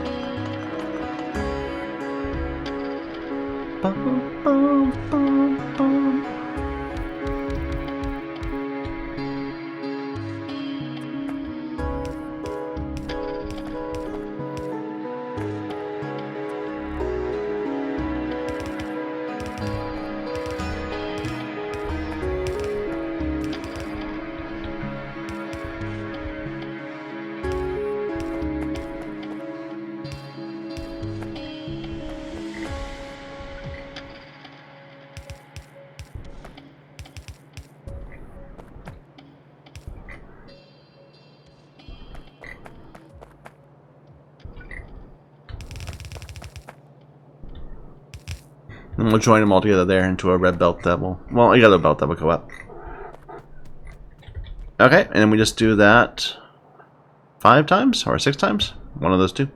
And we'll join them all together there into a red belt that will... Well, a yellow belt that will go up. Okay, and then we just do that 5 times or 6 times? One of those two.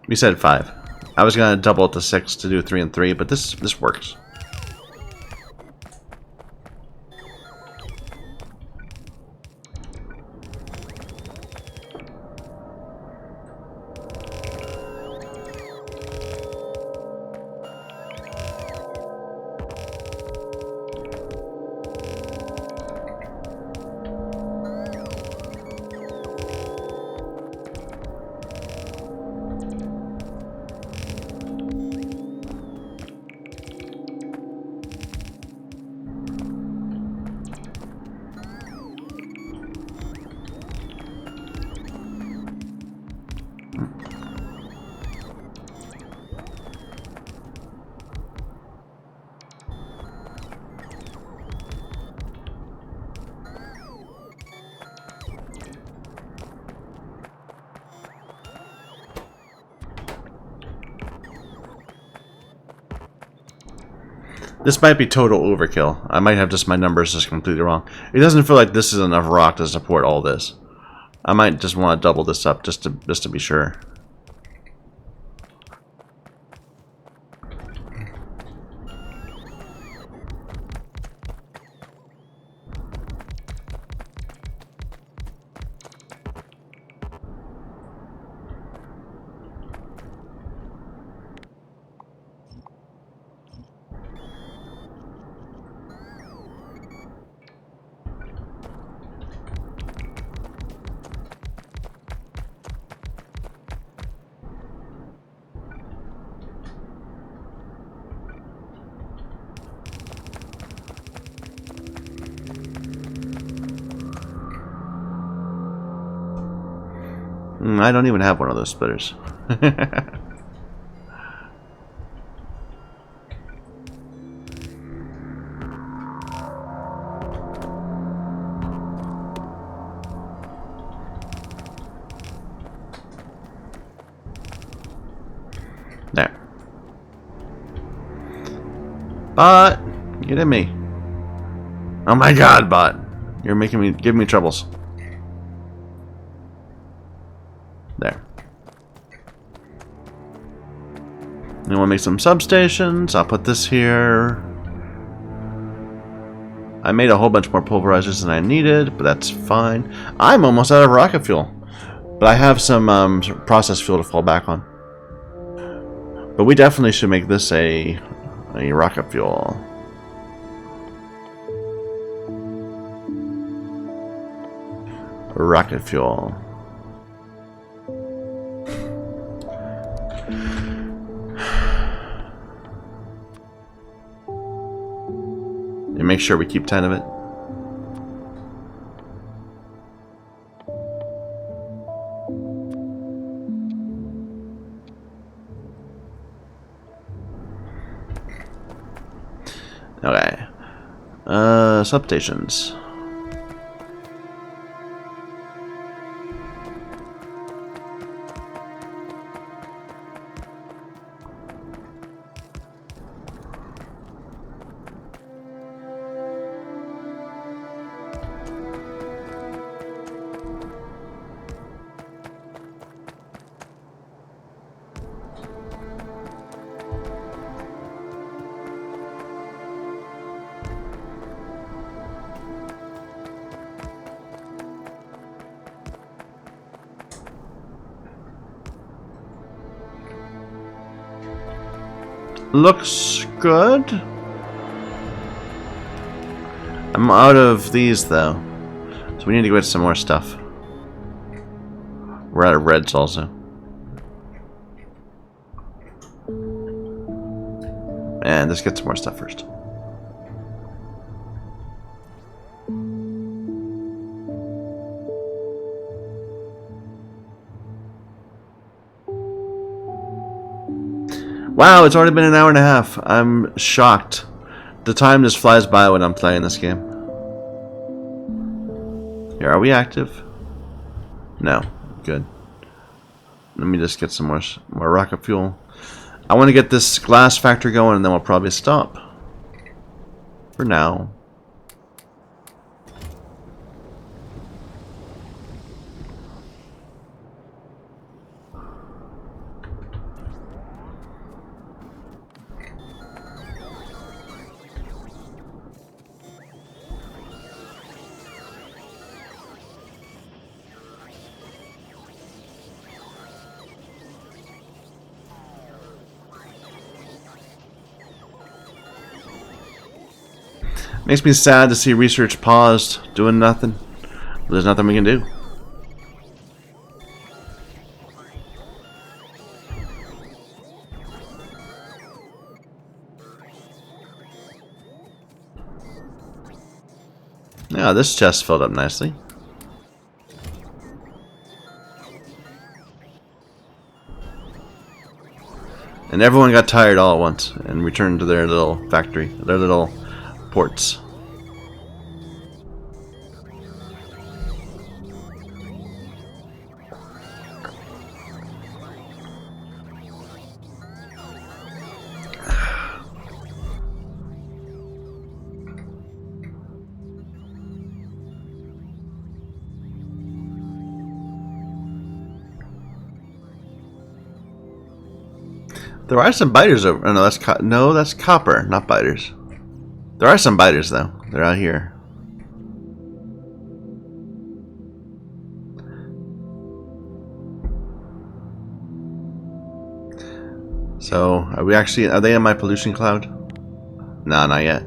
We said 5. I was gonna double it to 6 to do 3 and 3, but this works. This might be total overkill. I might have just my numbers just completely wrong. It doesn't feel like this is enough rock to support all this. I might just want to double this up just to be sure. I don't even have one of those splitters. There. Bot! Get in me. Oh my god, bot. You're giving me troubles. There. I want to make some substations. I'll put this here. I made a whole bunch more pulverizers than I needed, but that's fine. I'm almost out of rocket fuel. But I have some process fuel to fall back on. But we definitely should make this a rocket fuel. Rocket fuel. And make sure we keep 10 of it. Okay. Substations. Looks good. I'm out of these though, so we need to go get some more stuff. We're out of reds also. And let's get some more stuff first. Wow, it's already been an hour and a half. I'm shocked. The time just flies by when I'm playing this game. Here, are we active? No. Good. Let me just get some more rocket fuel. I want to get this glass factory going and then we'll probably stop. For now. Makes me sad to see research paused, doing nothing. There's nothing we can do. Yeah, this chest filled up nicely. And everyone got tired all at once and returned to their little factory, their little ports. There are some biters over. Oh, no, that's copper, not biters. There are some biters though. They're out here. So, are they in my pollution cloud? No, not yet.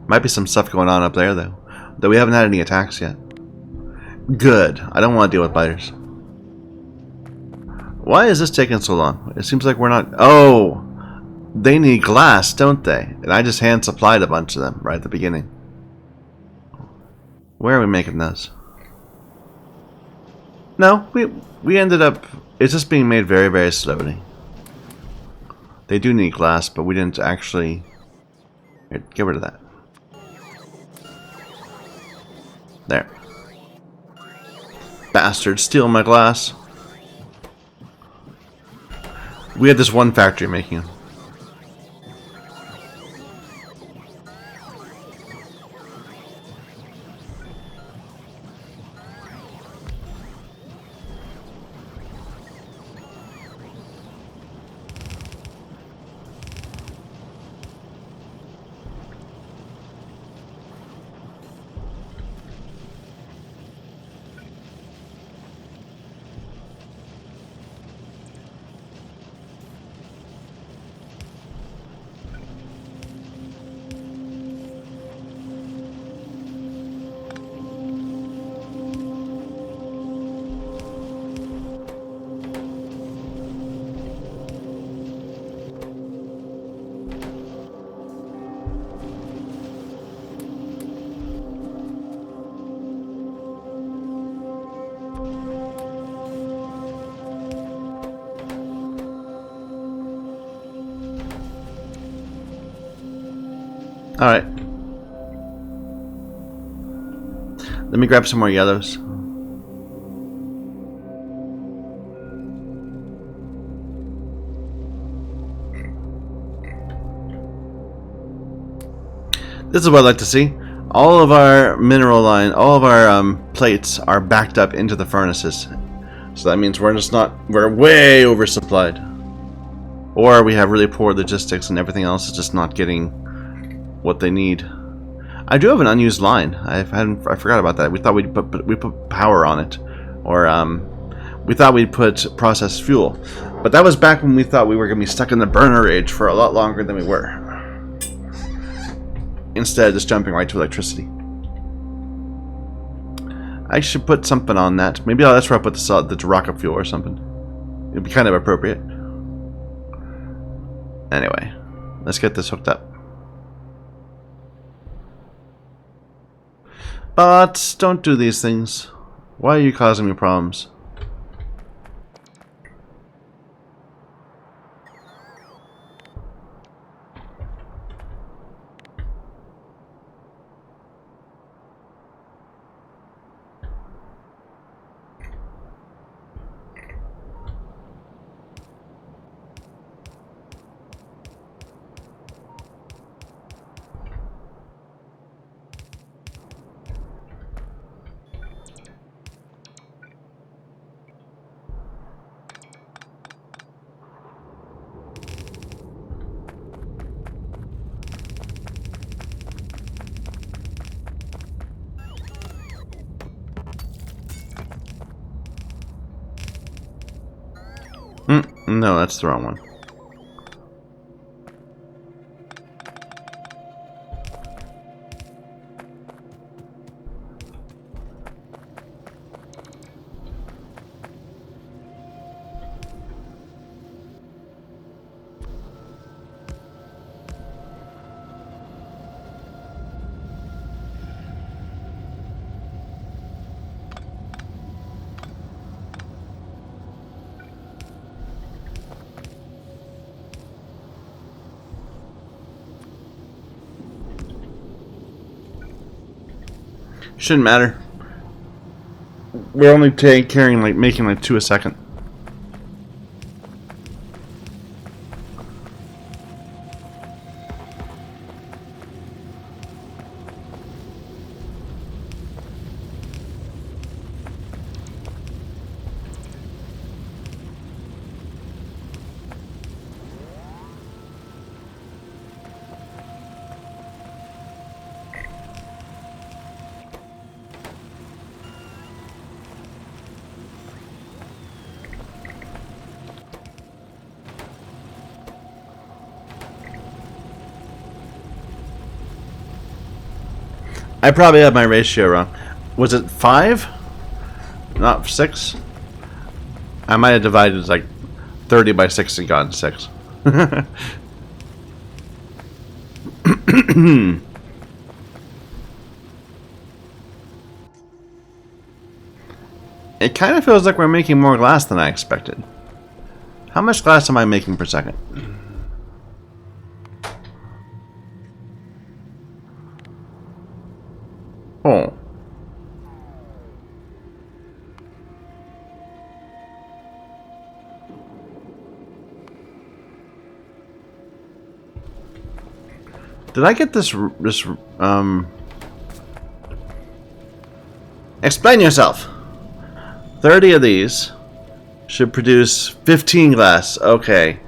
Might be some stuff going on up there though. Though we haven't had any attacks yet. Good. I don't want to deal with biters. Why is this taking so long? It seems like we're not... Oh! They need glass, don't they? And I just hand supplied a bunch of them right at the beginning. Where are we making those? No, we ended up... It's just being made very, very slowly. They do need glass, but we didn't actually... Here, get rid of that. There. Bastards, steal my glass. We had this one factory making them. Alright. Let me grab some more yellows. This is what I'd like to see. All of our mineral line, all of our plates are backed up into the furnaces. So that means we're way oversupplied. Or we have really poor logistics and everything else is just not getting what they need. I do have an unused line. I forgot about that. We thought we put power on it, or we thought we'd put processed fuel. But that was back when we thought we were going to be stuck in the burner age for a lot longer than we were. Instead of just jumping right to electricity. I should put something on that. Maybe that's where I put the rocket fuel or something. It'd be kind of appropriate. Anyway, let's get this hooked up. But don't do these things. Why are you causing me problems? No, that's the wrong one. Shouldn't matter. We're only making like 2 a second. I probably have my ratio wrong. Was it 5? Not 6? I might have divided like 30 by 6 and gotten 6. It kind of feels like we're making more glass than I expected. How much glass am I making per second? Oh. Did I get this Explain yourself. 30 of these should produce 15 glass. Okay.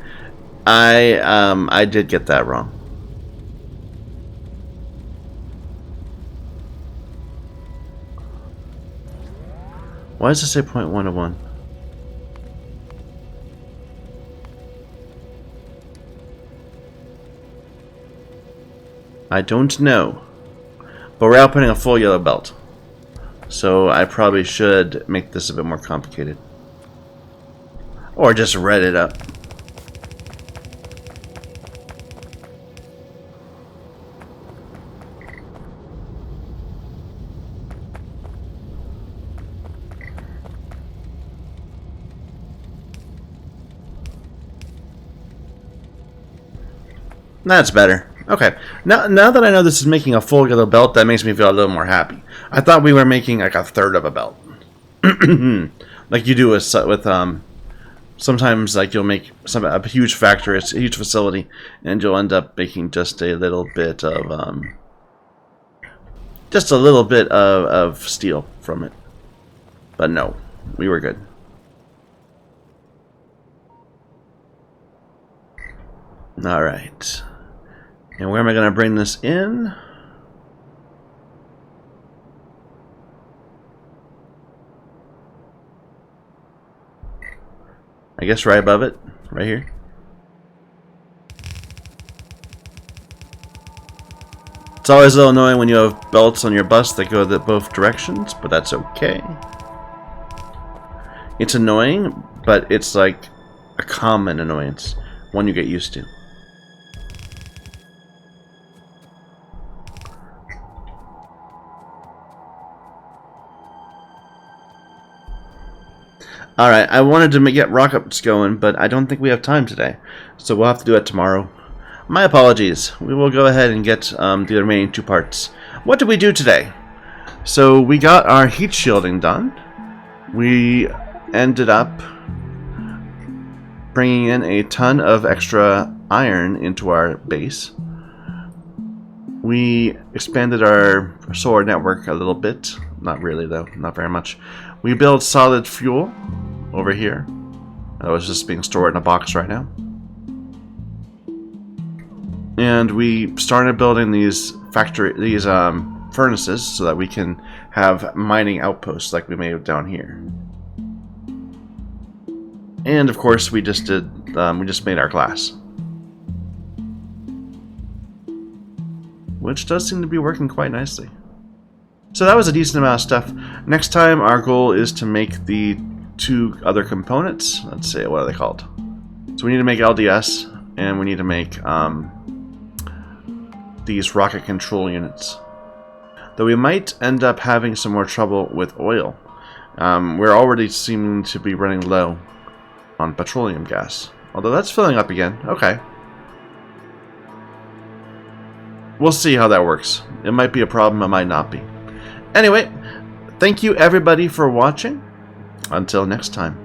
I did get that wrong. Why does it say 0.1 to 1? I don't know. But we're outputting a full yellow belt. So I probably should make this a bit more complicated. Or just read it up. That's better. Okay. Now that I know this is making a full yellow belt, that makes me feel a little more happy. I thought we were making like a third of a belt. Like you do with sometimes like you'll make a huge factory, it's a huge facility, and you'll end up making just a little bit of steel from it. But no, we were good. All right. And where am I going to bring this in? I guess right above it, right here. It's always a little annoying when you have belts on your bus that go both directions, but that's okay. It's annoying, but it's like a common annoyance, one you get used to. Alright, I wanted to get rockets going, but I don't think we have time today, so we'll have to do it tomorrow. My apologies. We will go ahead and get the remaining 2 parts. What did we do today? So we got our heat shielding done. We ended up bringing in a ton of extra iron into our base. We expanded our solar network a little bit. Not really, though. Not very much. We built solid fuel over here. That was just being stored in a box right now. And we started building these furnaces so that we can have mining outposts like we made down here. And of course, we just made our glass, which does seem to be working quite nicely. So that was a decent amount of stuff. Next time, our goal is to make the 2 other components. Let's see, what are they called? So we need to make LDS, and we need to make these rocket control units. Though we might end up having some more trouble with oil. We're already seeming to be running low on petroleum gas. Although that's filling up again. Okay. We'll see how that works. It might be a problem, it might not be. Anyway, thank you everybody for watching. Until next time.